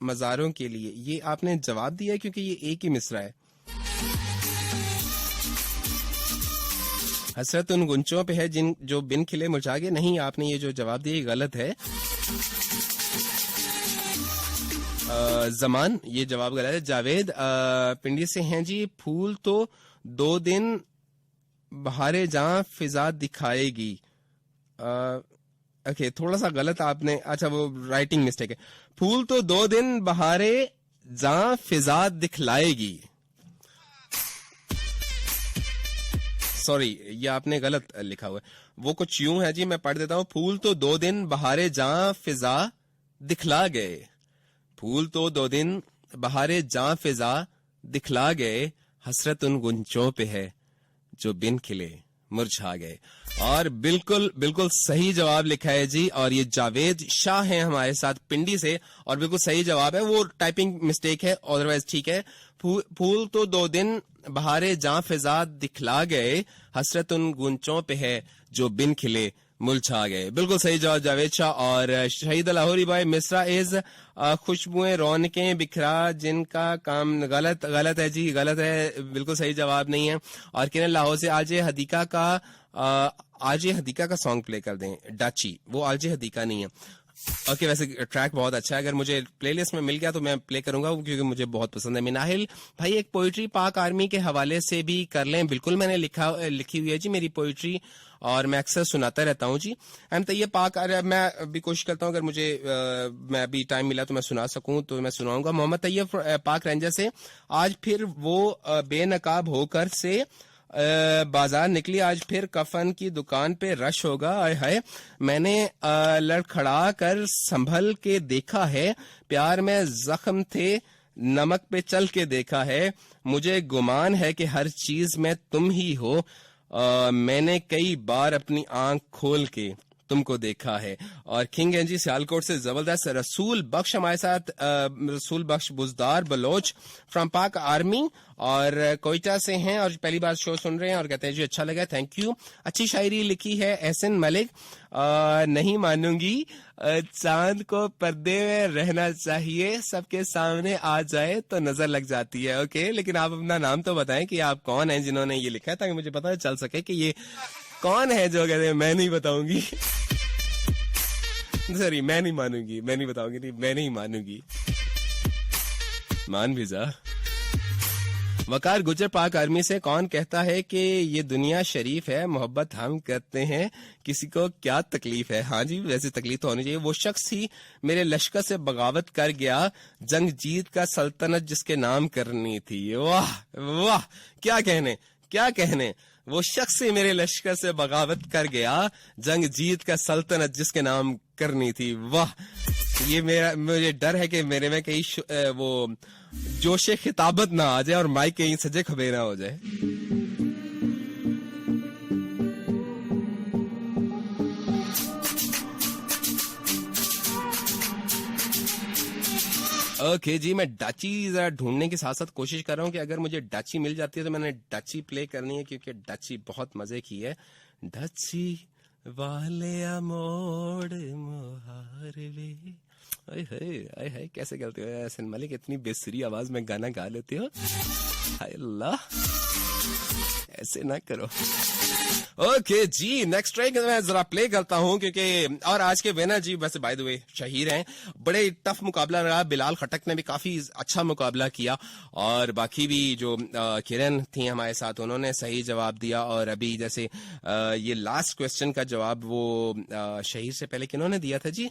Speaker 1: मज़ारों के लिए। ये आपने जवाब दिया क्योंकि ये एक ही मिसरा है। हसरत उन गुंचों पे है जिन जो बिन खिले मुरझा गए। नहीं, आपने ये जो जवाब दिया ये गलत है। जमान, ये जवाब गलत है। जावेद पिंडी से हैं जी, फूल तो 2 दिन बहारे जहां फिजा दिखाएगी। ओके, थोड़ा सा गलत आपने, अच्छा वो राइटिंग मिस्टेक है। फूल तो 2 दिन बहारे जहां फिजा दिखलाएगी। सॉरी, ये आपने गलत लिखा हुआ है। वो कुछ यूं है जी, मैं पढ़ देता हूं। फूल तो 2 दिन बहारे जहां फिजा दिखला गए, फूल तो 2 दिन बहारे जहां फिजा दिखला गए, हसरत उन गुंचों पे है जो बिन खिले मुरझा गए। और बिल्कुल बिल्कुल सही जवाब लिखा है जी, और ये जावेद शाह हैं हमारे साथ पिंडी से, और बिल्कुल सही जवाब है। वो टाइपिंग मिस्टेक है, अदरवाइज ठीक है। फूल तो 2 दिन बहारे जहां फिजा दिखला गए, हसरत उन गुंचों पे है जो बिन खिले मुरझा गए। बिल्कुल सही जवाब जावेद शाह। और शहीद लाहौरी भाई, मिसरा इज खुशबुएं रौनकें बिखरा जिनका काम। गलत, गलत है जी, गलत है, बिल्कुल सही जवाब नहीं है। और किरण लाहौर से आजे हदीका का सॉन्ग प्ले कर दें, डाची, वो आजे हदीका नहीं है। ओके, वैसे ट्रैक बहुत अच्छा है, अगर मुझे प्लेलिस्ट में मिल गया तो मैं प्ले करूंगा क्योंकि मुझे बहुत पसंद है। मिनाहिल भाई, एक पोइट्री पाक आर्मी के हवाले से भी कर लें। बिल्कुल, मैंने लिखी हुई है जी मेरी पोइट्री, और मैं अक्सर सुनाता रहता हूँ जी। एंड तो ये पाक, मैं भी कोशिश करता हूँ अगर मुझे मैं अभी टाइम मिला तो मैं सुना सकूं तो मैं सुनाऊंगा। मोहम्मद तैयब पाक रेंजर से, आज फिर वो बेनकाब होकर से बाजार निकली, आज फिर कफन की दुकान पे रश होगा। आय हाय, मैंने लड़खड़ा कर संभल के देखा है, प्यार में जख्म थे नमक पे चल के देखा है, मुझे गुमान है कि हर चीज में तुम ही हो, मैंने कई बार अपनी आंख खोल के तुमको देखा है। और किंग एनजी सियालकोट से जबरदस्त। रसूल बख्श हमारे साथ, रसूल बख्श Buzdar Bloch from Pak army, और कोयटा से हैं और पहली बार शो सुन रहे हैं और कहते हैं जी अच्छा लगा, थैंक यू। अच्छी शायरी लिखी है एहसन मलिक। नहीं मानूंगी, चांद को पर्दे में रहना चाहिए, सबके सामने आ जाए तो नजर लग जाती है। ओके, लेकिन आप अपना नाम तो बताएं कि आप कौन हैं जिन्होंने ये लिखा है, ताकि मुझे पता चल सके कि ये कौन है जो कहते हैं मैं नहीं बताऊंगी। सॉरी, मैं नहीं मानूंगी, मैं नहीं बताऊंगी, नहीं मैं नहीं मानूंगी, मान भी जा। वकार गुजर पाक आर्मी से, कौन कहता है कि ये दुनिया शरीफ है, मोहब्बत हम करते हैं, किसी को क्या तकलीफ है। हाँ जी, वैसे तकलीफ तो होनी चाहिए। वो शख्स ही मेरे लश्कर से बगावत कर गया, जंग जीत का सल्तनत जिसके नाम करनी थी। वाह वाह, क्या कहने, क्या कहने, वो शख्स ही मेरे लश्कर से बगावत कर गया, जंग जीत का सल्तनत जिसके नाम करनी थी। वाह, ये मुझे डर है कि मेरे में कहीं वो जोशे खिताबत ना आ जाए और माइक कहीं सजे खबे ना हो जाए। ओके जी, मैं डाची जरा ढूंढने के साथ साथ कोशिश कर रहा हूँ कि अगर मुझे डाची मिल जाती है तो मैंने डाची प्ले करनी है, क्योंकि डाची बहुत मजे की है। डाची वाले मोड़ मुहारवे, आए हाय कैसे करते हो हसन मलिक, इतनी बेसुरी आवाज में गाना गा लेते हो, हाय अल्लाह, ऐसे ना करो। ओके जी, नेक्स्ट ट्रैक मैं जरा प्ले करता हूं, क्योंकि और आज के विनर जी वैसे बाय द वे शहीर हैं, बड़े टफ मुकाबला रहा। बिलाल खटक ने भी काफी अच्छा मुकाबला किया, और बाकी भी जो किरण थी हमारे साथ, उन्होंने सही जवाब दिया। और अभी जैसे ये लास्ट क्वेश्चन का जवाब वो शहीर से पहले किन्होंने दिया था जी,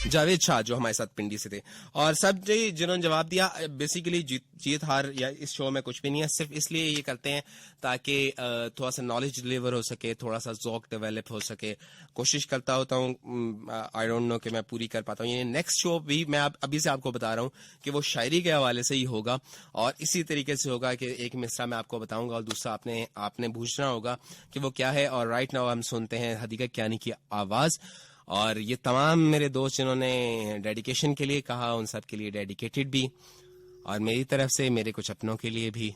Speaker 1: जावेद शाह, जो हमारे साथ पिंडी से थे। और सब जी जिन्होंने जवाब दिया, बेसिकली जीत हार या इस शो में कुछ भी नहीं है, सिर्फ इसलिए ये करते हैं ताकि थोड़ा सा नॉलेज डिलीवर हो सके, थोड़ा सा ज़ौक डेवलप हो सके। कोशिश करता होता हूँ, आई डोंट नो कि मैं पूरी कर पाता हूँ। ये नेक्स्ट शो भी मैं अभी से आपको बता रहा हूँ कि वो शायरी के हवाले से ही होगा, और इसी तरीके से होगा कि एक मिसरा मैं आपको बताऊंगा और दूसरा आपने पूछना होगा कि वो क्या है। और राइट नाउ हम सुनते हैं हदीका कियानी की आवाज। और ये तमाम मेरे दोस्त जिन्होंने डेडिकेशन के लिए कहा, उन सब के लिए डेडिकेटेड भी, और मेरी तरफ से मेरे कुछ अपनों के लिए भी,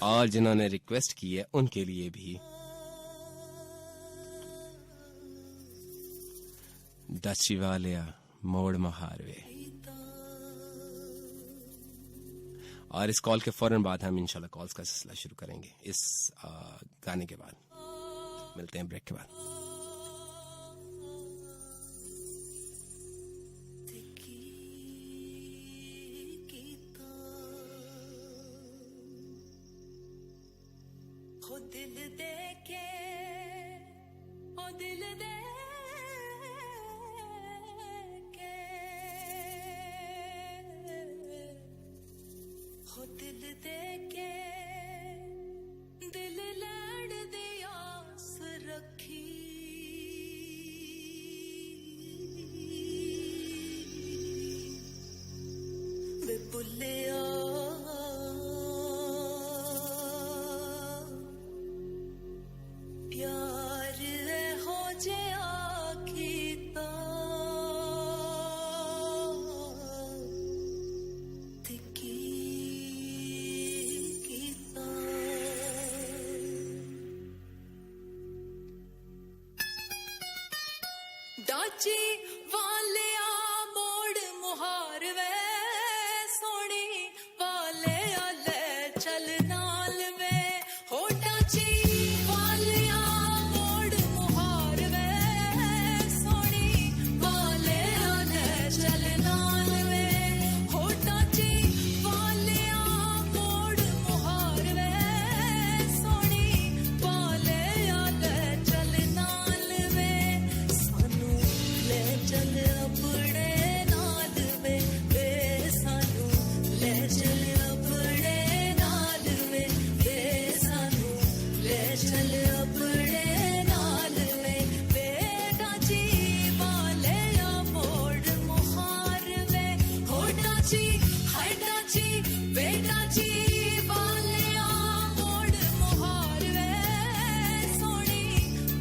Speaker 1: और जिन्होंने रिक्वेस्ट की है उनके लिए भी। डाची वालिया मोड़ महारवे। और इस कॉल के फौरन बाद हम इंशाल्लाह कॉल्स का सिलसिला शुरू करेंगे। इस गाने के बाद मिलते हैं, ब्रेक के बाद।
Speaker 3: ओ दिल दे के, ओ दिल दे के, ओ दिल दे के, दिल लड़ दे आस रखी, वे बुल्लिया प्यार हो जाया कीता, तिकी कीता। डाची वालिया मोड़ मुहार वे, सोनी वालिया ले चल नाल वे, हो डाची वालिया मोड़ मुहार वे, सोनी वालिया ले चल नाल वे, हो डाची वालिया मोड़ मुहार वे, सोनी वालिया ले चल नाल वे, सानू ले चल अपने नाल वे, वे सानू ले चल अपने नाल वे, वे सानू ले चल अपने नाल वे, वे डाची वालिया मोड़ मुहार वे, हो डाची हाय डाची, वे डाची वालिया मोड़ मुहार वे, सोनी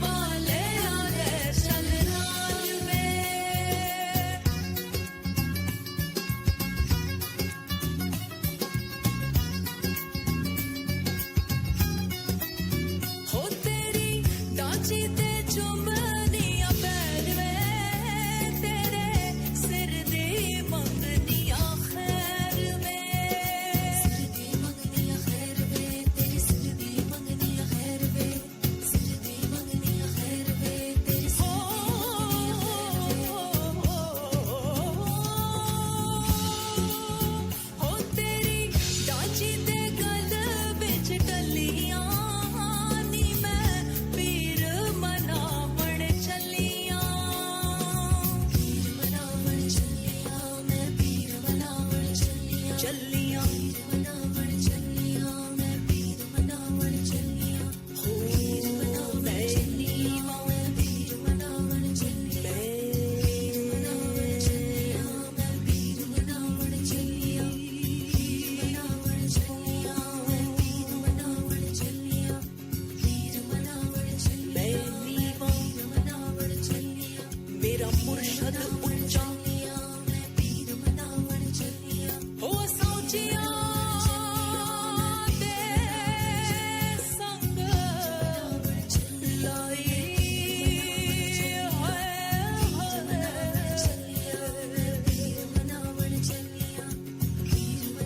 Speaker 3: वालिया ले चल नाल वे। हो तेरी डाची ते चुंबनिया पैर वे, तेरे सिर दी मंगनिया खैर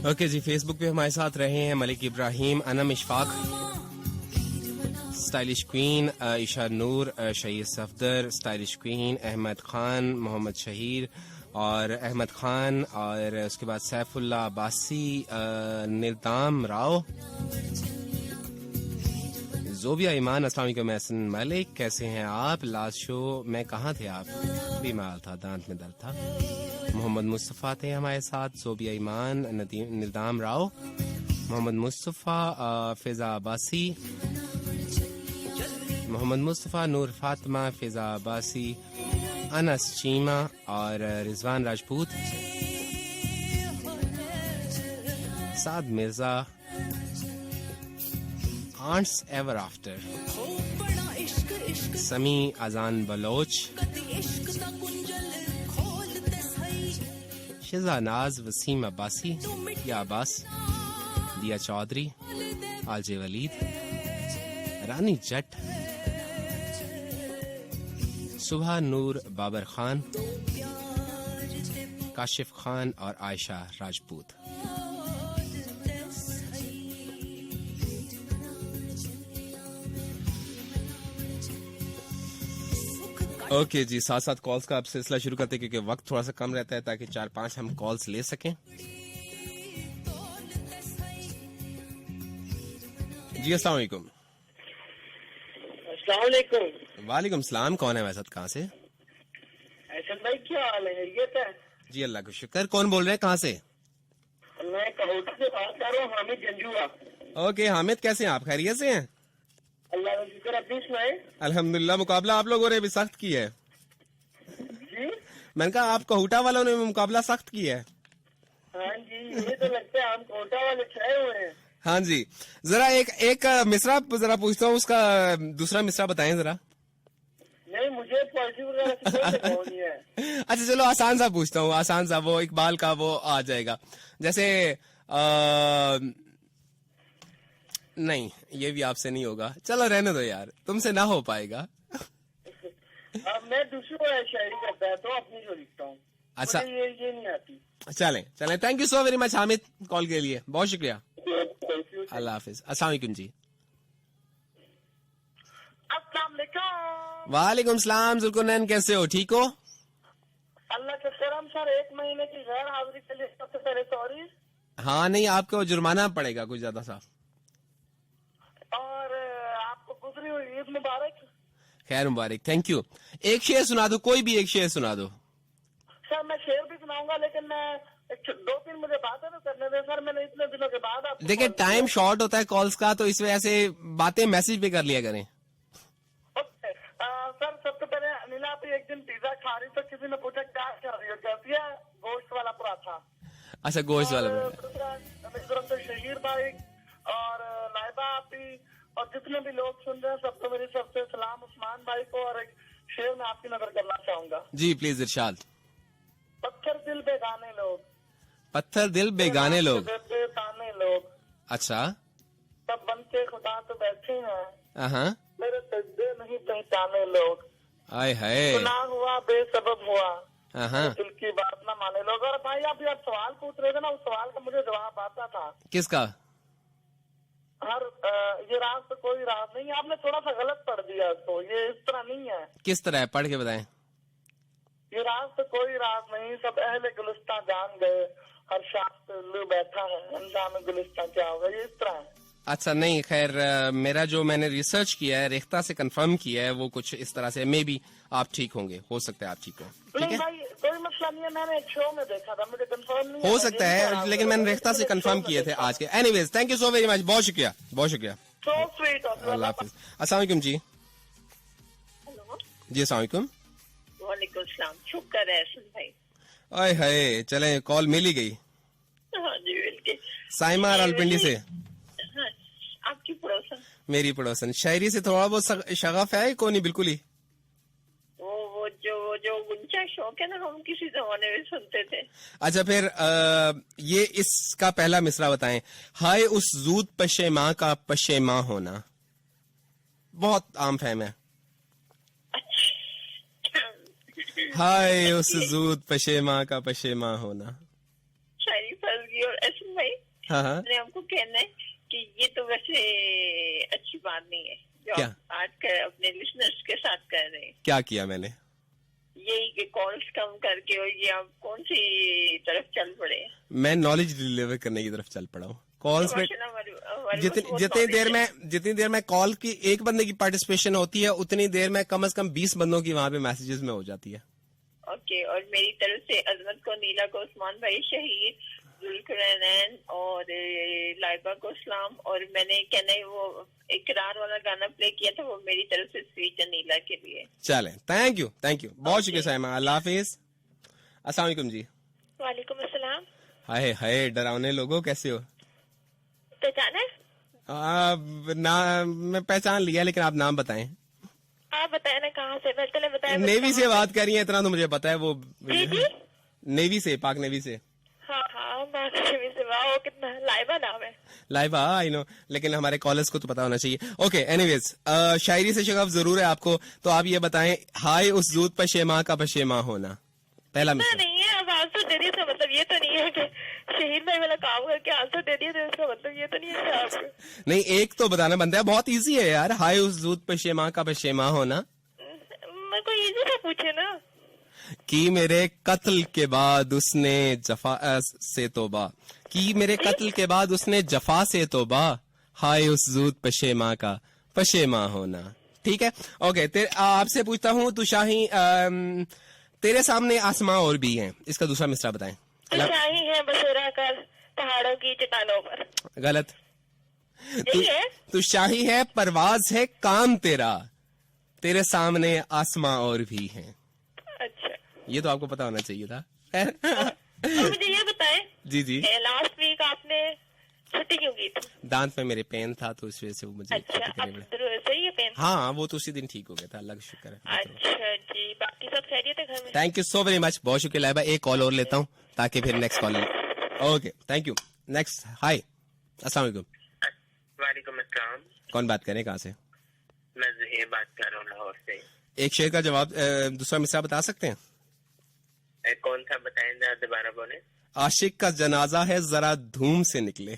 Speaker 1: ओके जी, फेसबुक पे हमारे साथ रहे हैं मलिक इब्राहिम, अनम इशफाक, स्टाइलिश क्वीन, ईशा नूर, शहीद सफदर, स्टाइलिश क्वीन, अहमद खान, मोहम्मद शहीर और अहमद खान, और उसके बाद सैफुल्ला अब्बासी, निदाम राव, जोबिया ईमान, अस्सलाम वालेकुम, एहसन मलिक, कैसे हैं आप? लास्ट शो में कहाँ थे आप? बीमार था, दांत में दर्द था। मोहम्मद मुस्तफ़ा थे हमारे साथ, जोबिया ईमान, निदाम राव, मोहम्मद मुस्तफ़ा, फिजा अब्बासी, मोहम्मद मुस्तफ़ा, नूर फातिमा, फिजा अब्बासी, अनस चीमा और रिजवान राजपूत, साद मिर्जा, आंट्स एवर आफ्टर, समी अजान बलोच, शिजा नाज, वसीम अब्बासी या अब्बास, दिया चौधरी, आलजे वलीद, रानी जट, सुबह नूर, बाबर खान, काशिफ खान और आयशा राजपूत। ओके जी, साथ साथ कॉल्स का अब सिलसिला शुरू करते हैं क्योंकि वक्त थोड़ा सा कम रहता है ताकि 4-5 हम कॉल्स ले सकें। जी अस्सलाम वालेकुम।
Speaker 4: अस्सलाम वालेकुम।
Speaker 1: वालेकुम सलाम, कौन है वैसे, कहाँ से?
Speaker 4: ऐसा भाई क्या हाल है? ये है
Speaker 1: जी अल्लाह का शुक्र। कौन बोल रहे हैं, कहाँ से?
Speaker 4: मैं कहोटा से बात कर रहा हूँ, हामिद जंजुआ।
Speaker 1: ओके हामिद, कैसे हैं आप? खैरियत से हैं?
Speaker 4: अल्लाह का शुक्र, अपनी सुनाए।
Speaker 1: अल्हम्दुलिल्लाह। मुकाबला आप लोगों ने भी सख्त की है।
Speaker 4: जी
Speaker 1: मैंने कहा आप कहोटा वालों ने भी मुकाबला सख्त किया है।
Speaker 4: हाँ जी, ये तो लगता है हम कोटा वाले छाए हुए हैं।
Speaker 1: हाँ जी, जरा एक मिसरा जरा पूछता हूँ, उसका दूसरा मिसरा बताएं जरा।
Speaker 4: नहीं, मुझे पॉलिसी वगैरह से कोई लगाव नहीं है।
Speaker 1: अच्छा चलो आसान सा पूछता हूँ, आसान सा, वो इकबाल का वो आ जाएगा। जैसे नहीं, ये भी आपसे नहीं होगा, चलो रहने दो यार, तुमसे ना हो पाएगा।
Speaker 4: अब मैं दूसरी को शायरी करता है तो अपनी जो लिखता हूँ।
Speaker 1: अच्छा।
Speaker 4: मुझे ये नहीं आती।
Speaker 1: चलें, thank you so very much Hamid call के लिए, बहुत शुक्रिया। अल्लाह हाफिज। अस्सलाम वालेकुम जी।
Speaker 4: अस्सलाम वालेकुम।
Speaker 1: वालेकुम सलाम, जुल्कुरनैन कैसे हो, ठीक हो?
Speaker 4: अल्लाह के करम सर, 1 महीने की गैर हाजिरी के लिए सबसे पहले सॉरी।
Speaker 1: हाँ नहीं, आपको जुर्माना पड़ेगा कुछ ज्यादा सा।
Speaker 4: और आपको गुजरी हुई ईद मुबारक।
Speaker 1: खैर मुबारक, थैंक यू। एक शेर सुना दो, कोई भी एक शेर सुना दो।
Speaker 4: सर मैं शेर भी सुनाऊंगा, लेकिन मैं 2-3 मुझे बातें तो करने दें सर। मैंने इतने दिनों के बाद आपको
Speaker 1: देखिए
Speaker 4: कॉल
Speaker 1: टाइम
Speaker 4: किया।
Speaker 1: शॉर्ट होता है कॉल्स का, तो इस वजह से बातें मैसेज पे कर लिया करें।
Speaker 4: ओके, सर सबसे पहले अनिला भी एक दिन पिज्जा खा रही तो किसी ने पूछा क्या खा रही हो, कहती है गोश्त वाला पराठा।
Speaker 1: अच्छा गोश्त वाला
Speaker 4: और
Speaker 1: बना।
Speaker 4: दूसरा मेरी तरफ से शहीर भाई और नायबा आपी और जितने भी लोग सुन रहे हैं सबको मेरी तरफ से सलाम। उस्मान भाई को और एक शेर में आपकी नजर करना चाहूंगा।
Speaker 1: जी प्लीज इरशाद।
Speaker 4: पत्थर दिल बेगाने लोग,
Speaker 1: पत्थर दिल बेगाने लोग।
Speaker 4: बेताने लोग,
Speaker 1: अच्छा।
Speaker 4: सब बन के खुदा तो बैठे हैं,
Speaker 1: हाँ।
Speaker 4: मेरे सजदे नहीं पहचाने लोग।
Speaker 1: आय हाय।
Speaker 4: गुनाह हुआ बेसबब हुआ,
Speaker 1: हाँ।
Speaker 4: दिल की बात ना माने लोग। और भाई आप यार सवाल पूछ रहे थे ना, उस सवाल का मुझे जवाब आता था।
Speaker 1: किसका?
Speaker 4: हर ये राज तो कोई राज नहीं है, आपने थोड़ा सा गलत पढ़ दिया इसको। ये इस तरह नहीं है।
Speaker 1: किस तरह है, पढ़ के बताएं।
Speaker 4: ये राज तो कोई राज नहीं, सब अहले गुलिस्तान जान गए, हर शाख्स लू बैठा है, अंजाम गुलिस्तान क्या होगा, ये इस तरह है।
Speaker 1: अच्छा नहीं, खैर मेरा जो मैंने रिसर्च किया है, रेख्ता से कंफर्म किया है, वो कुछ इस तरह से, मे बी आप ठीक होंगे, हो सकता है आप ठीक हो। ठीक
Speaker 4: नहीं
Speaker 1: है,
Speaker 4: भाई कोई मसला नहीं है, मैंने एक शो में देखा था, मुझे कंफर्म नहीं
Speaker 1: हो सकता है, लेकिन मैंने रेख्ता से कंफर्म किए थे आज के। Anyways thank you so very much, बहुत शुक्रिया, बहुत शुक्रिया।
Speaker 4: So sweet.
Speaker 1: अल्लाह हाफिज। अस्सलाम वालेकुम जी।
Speaker 5: हेलो,
Speaker 1: जी अस्सलाम वालेकुम।
Speaker 5: वालेकुम सलाम। शुक्र है सुन भाई।
Speaker 1: आय हाय, चले कॉल मिल ही गई।
Speaker 5: हाँ जी बिल्कुल।
Speaker 1: साइमा रावलपिंडी से।
Speaker 5: हाँ, आपकी पड़ोसन।
Speaker 1: मेरी पड़ोसन। शायरी से थोड़ा बहुत शगफ है को नहीं? बिल्कुल ही।
Speaker 5: वो जो गुंचा शौक है ना, हम किसी जमाने में सुनते थे।
Speaker 1: अच्छा फिर ये इसका पहला मिसरा बताएं। हाय उस जूद पशेमां का पशेमां होना। बहुत आम फहम है। हाय उस जूद पशेमां का पशेमां होना।
Speaker 5: शायरी फंस गई। और असम भाई,
Speaker 1: हाँ हाँ,
Speaker 5: मैंने आपको कहना है कि ये तो वैसे अच्छी बात नहीं है जो
Speaker 1: क्या?
Speaker 5: आप आज कर अपने लिसनर्स के साथ कर रहे हैं।
Speaker 1: क्या किया मैंने?
Speaker 5: यही कि कॉल्स कम करके, और ये आप कौन सी तरफ चल पड़े हैं?
Speaker 1: मैं नॉलेज डिलीवर करने की तरफ चल पड़ा हूँ। कॉल्स पे
Speaker 5: माशाल्लाह, हमारे
Speaker 1: जितनी
Speaker 5: पास बहुत
Speaker 1: जितनी देर
Speaker 5: knowledge है।
Speaker 1: में जितनी देर में कॉल की एक बंदे की पार्टिसिपेशन होती है, उतनी देर में कम से कम 20 बंदों की वहां पे मैसेजेस में हो जाती है।
Speaker 5: ओके, और मेरी तरफ से अजमत को, नीला को, उस्मान भाई शहीद, जुल्करनैन और लाइबा को सलाम। और मैंने कहना है वो इकरार वाला गाना प्ले किया था, वो मेरी तरफ से स्वीट नीला के लिए।
Speaker 1: चले, थैंक यू, बहुत शुक्रिया साइमा, अल्लाह हाफिज। अस्सलाम वालेकुम जी।
Speaker 5: वालेकुम अस्सलाम।
Speaker 1: हाय हाय, डरावने लोगों, कैसे हो?
Speaker 5: पहचाना है?
Speaker 1: ना, मैं पहचान लिया, लेकिन आप नाम बताएं।
Speaker 5: आप बताए ना कहाँ से? पहले बताया।
Speaker 1: नेवी से बात कर रही है, इतना तो मुझे पता है। वो
Speaker 5: जी जी,
Speaker 1: नेवी से, पाक नेवी से।
Speaker 5: हाँ हाँ, पाक नेवी से। वाह, कितना लाइबा नाम है।
Speaker 1: लाइबा, आई नो, लेकिन हमारे कॉलेज को तो पता होना चाहिए। ओके, एनीवेज, शायरी से शगफ जरूर है आपको, तो आप ये बताएं, हाय उस दूध पशेमा का पशेमा होना, पहला मिसरा।
Speaker 5: नहीं है, अब आंसर दे दिया, इसका मतलब ये तो नहीं है कि शहीद भाई वाला काम करके आंसर दे दिया, तो इसका मतलब ये तो नहीं है कि आपको।
Speaker 1: नहीं, एक तो बताना बनता है, बहुत इजी है यार, हाय उस दूध पशेमा का पशेमा होना।
Speaker 5: मैं कोई इजी सा पूछे ना।
Speaker 1: कि मेरे कत्ल के बाद उसने जफा से तोबा, कि मेरे कत्ल के बाद उसने जफा से तोबा, हाय उस दूध पशेमा का पशेमा होना। ठीक है, ओके। आपसे पूछता हूँ, तू शाही, तेरे सामने आसमां और भी हैं, इसका दूसरा मिसरा बताएं।
Speaker 5: शाही है बसेरा कर पहाड़ों की चट्टानों पर।
Speaker 1: गलत।
Speaker 5: यही है।
Speaker 1: तू शाही है, परवाज है काम तेरा, तेरे सामने आसमां और भी हैं।
Speaker 5: अच्छा,
Speaker 1: ये तो आपको पता होना चाहिए था।
Speaker 5: तो मुझे ये बताएं,
Speaker 1: जी जी।
Speaker 5: लास्ट वीक आपने छुट्टी क्यों की थी?
Speaker 1: दांत में मेरे पेन था, तो इस वजह से वो मुझे
Speaker 5: अच्छा,
Speaker 1: छुट्टी
Speaker 5: अब
Speaker 1: करनी पड़ी।
Speaker 5: सही है पेन?
Speaker 1: हाँ, वो तो उसी दिन ठीक हो गया था, अल्लाह का शुक्र है।
Speaker 5: अच्छा जी, बाकी सब खैरियत है घर में?
Speaker 1: Thank you so very much, बहुत शुक्रिया लाइबा। एक कॉल और लेता हूँ ताकि फिर next call. Okay, thank you. Next, hi, अस्सलाम वालेकुम।
Speaker 6: वालेकुम अस्सलाम।
Speaker 1: कौन बात करें, कहाँ से?
Speaker 6: मैं ज़हीर बात कर रहा हूँ लाहौर से।
Speaker 1: एक शेर का जवाब, दूसरा मिसरा बता सकते हैं?
Speaker 6: कौन सा बताएं, जरा दोबारा बोले।
Speaker 1: आशिक का जनाजा है, जरा धूम से निकले।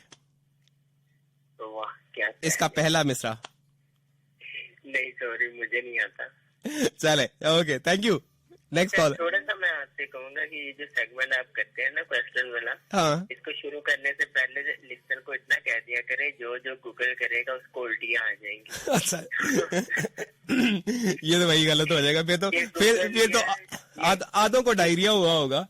Speaker 6: तो वाह, क्या
Speaker 1: इसका पहला मिसरा।
Speaker 6: नहीं, सॉरी, मुझे नहीं आता।
Speaker 1: चले, okay, thank you. Next call.
Speaker 6: थोड़ा सा मैं आपसे कहूंगा कि ये जो सेगमेंट आप करते हैं ना, क्वेश्चन वाला,
Speaker 1: हाँ,
Speaker 6: इसको शुरू करने से पहले लिस्टर को इतना कह दिया करे, जो जो गूगल करेगा उसको उल्टियाँ आ जाएंगी।
Speaker 1: अच्छा। ये तो वही गलत हो जाएगा, फिर तो आधों को डायरिया हुआ होगा।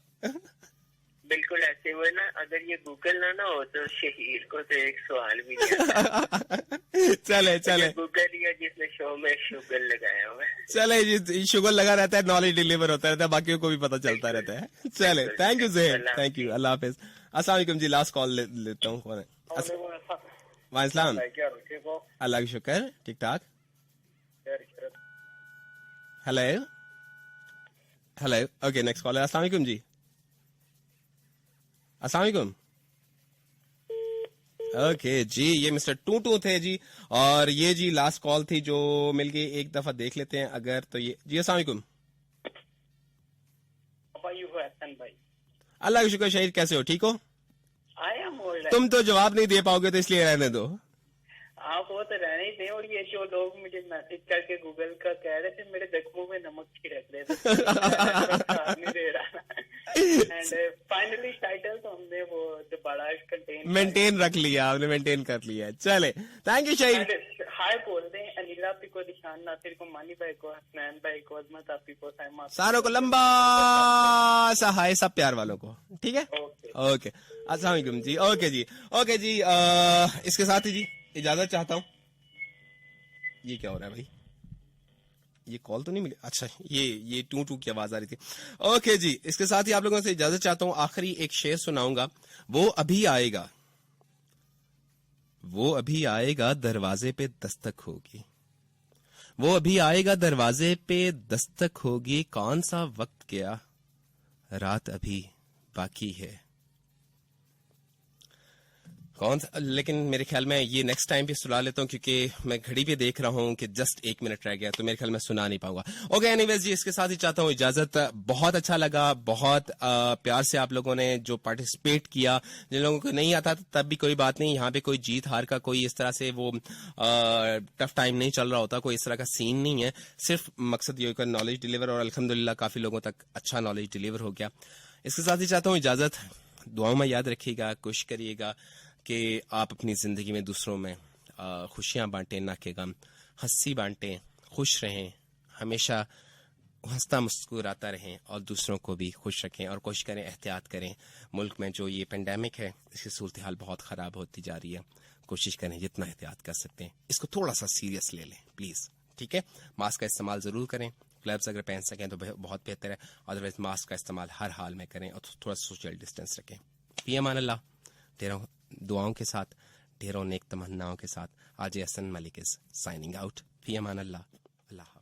Speaker 6: बिल्कुल ऐसे हुए ना, अगर ये गूगल ना हो तो शहीद को तो एक सवाल भी नहीं आता।
Speaker 1: चले
Speaker 6: गूगल या जिसने शो में शुगर लगाया हुआ है।
Speaker 1: चले जी, शुगर लगा रहता है, नॉलेज डिलीवर होता रहता है, बाकियों को भी पता चलता रहता है। चले, thank you Zaheer, thank you, अल्लाह हाफिज। अस्सलाम वालेकुम जी, लास्ट कॉल लेता हूँ। कौन है? वालेकुम, अल्लाह का शुक्र, ठीक ठाक। Hello hello, okay, next call है। अस्सलाम वालेकुम जी। अस्सलाम वालेकुम। ओके जी, ये मिस्टर टू थे जी, और ये जी लास्ट कॉल थी जो मिल गई। एक दफा देख लेते हैं अगर तो ये जी। अस्सलाम वालेकुम। अल्लाह का शुक्र, शहीद कैसे हो, ठीक हो? तुम तो जवाब नहीं दे पाओगे, तो इसलिए रहने दो।
Speaker 7: आप वो तो रहने ही थे, और ये जो लोग मुझे मैसेज करके गूगल का कह रहे थे, मेरे जख्मों में नमक छिड़क रहे थे। नहीं दे रहा। एंड फाइनली टाइटल तो हमने वो दोबारा
Speaker 1: मेंटेन रख लिया, आपने मेंटेन कर लिया। चले, थैंक यू शहीद।
Speaker 7: हाय बोलते हैं अनिला आपी को, निशान नासिर को, मानी भाई को, हसनैन भाई को, अजमत आपी को, साइमा
Speaker 1: सारों को लंबा सा हाय, सब प्यार वालों को, ठीक है? ओके, अस्सलाम वालेकुम जी। ओके जी, ओके जी, इसके साथ ही जी इजाजत चाहता हूँ। ये क्या हो रहा है भाई? ये कॉल तो नहीं मिली? अच्छा, ये टू की आवाज आ रही थी। ओके जी, इसके साथ ही आप लोगों से इजाजत चाहता हूँ। आखिरी एक शेर सुनाऊंगा। वो अभी आएगा, वो अभी आएगा, दरवाजे पे दस्तक होगी। वो अभी आएगा, दरवाजे पे दस्तक होगी। कौन सा वक्त गया, रात अभी बाकी है। कौन सा, लेकिन मेरे ख्याल में ये नेक्स्ट टाइम भी सुना लेता हूँ, क्योंकि मैं घड़ी पे देख रहा हूँ कि जस्ट 1 मिनट रह गया, तो मेरे ख्याल में सुना नहीं पाऊंगा। ओके एनीवेज जी, इसके साथ ही चाहता हूँ इजाजत। बहुत अच्छा लगा, बहुत प्यार से आप लोगों ने जो पार्टिसिपेट किया। जिन लोगों को नहीं आता तब भी कोई बात नहीं, यहाँ पे कोई जीत हार का कोई इस तरह से वो टफ टाइम नहीं चल रहा होता, कोई इस तरह का सीन नहीं है। सिर्फ मकसद ये नॉलेज डिलीवर, और अल्हम्दुलिल्लाह काफी लोगों तक अच्छा नॉलेज डिलीवर हो गया। इसके साथ ही चाहता हूँ इजाजत। दुआओं में याद रखिएगा, कोशिश करिएगा कि आप अपनी जिंदगी में दूसरों में खुशियां बांटें, ना कि गम। हंसी बांटें, खुश रहें, हमेशा हंसता मुस्कुराता रहें और दूसरों को भी खुश रखें। और कोशिश करें, एहतियात करें। मुल्क में जो ये पेंडेमिक है, इसकी सूरत हाल बहुत ख़राब होती जा रही है। कोशिश करें जितना एहतियात कर सकते हैं, इसको थोड़ा सा सीरियस ले लें प्लीज़, ठीक है। मास्क का इस्तेमाल ज़रूर करें, ग्लव्स अगर पहन सकें तो बहुत बेहतर है, अदरवाइज मास्क का इस्तेमाल हर हाल में करें और थोड़ा सोशल डिस्टेंस रखें। फी अमान अल्लाह। ढेरों दुआओं के साथ, ढेरों नेक तमन्नाओं के साथ, आज Hasan Malik is signing out. फी अमान अल्लाह। अल्लाह।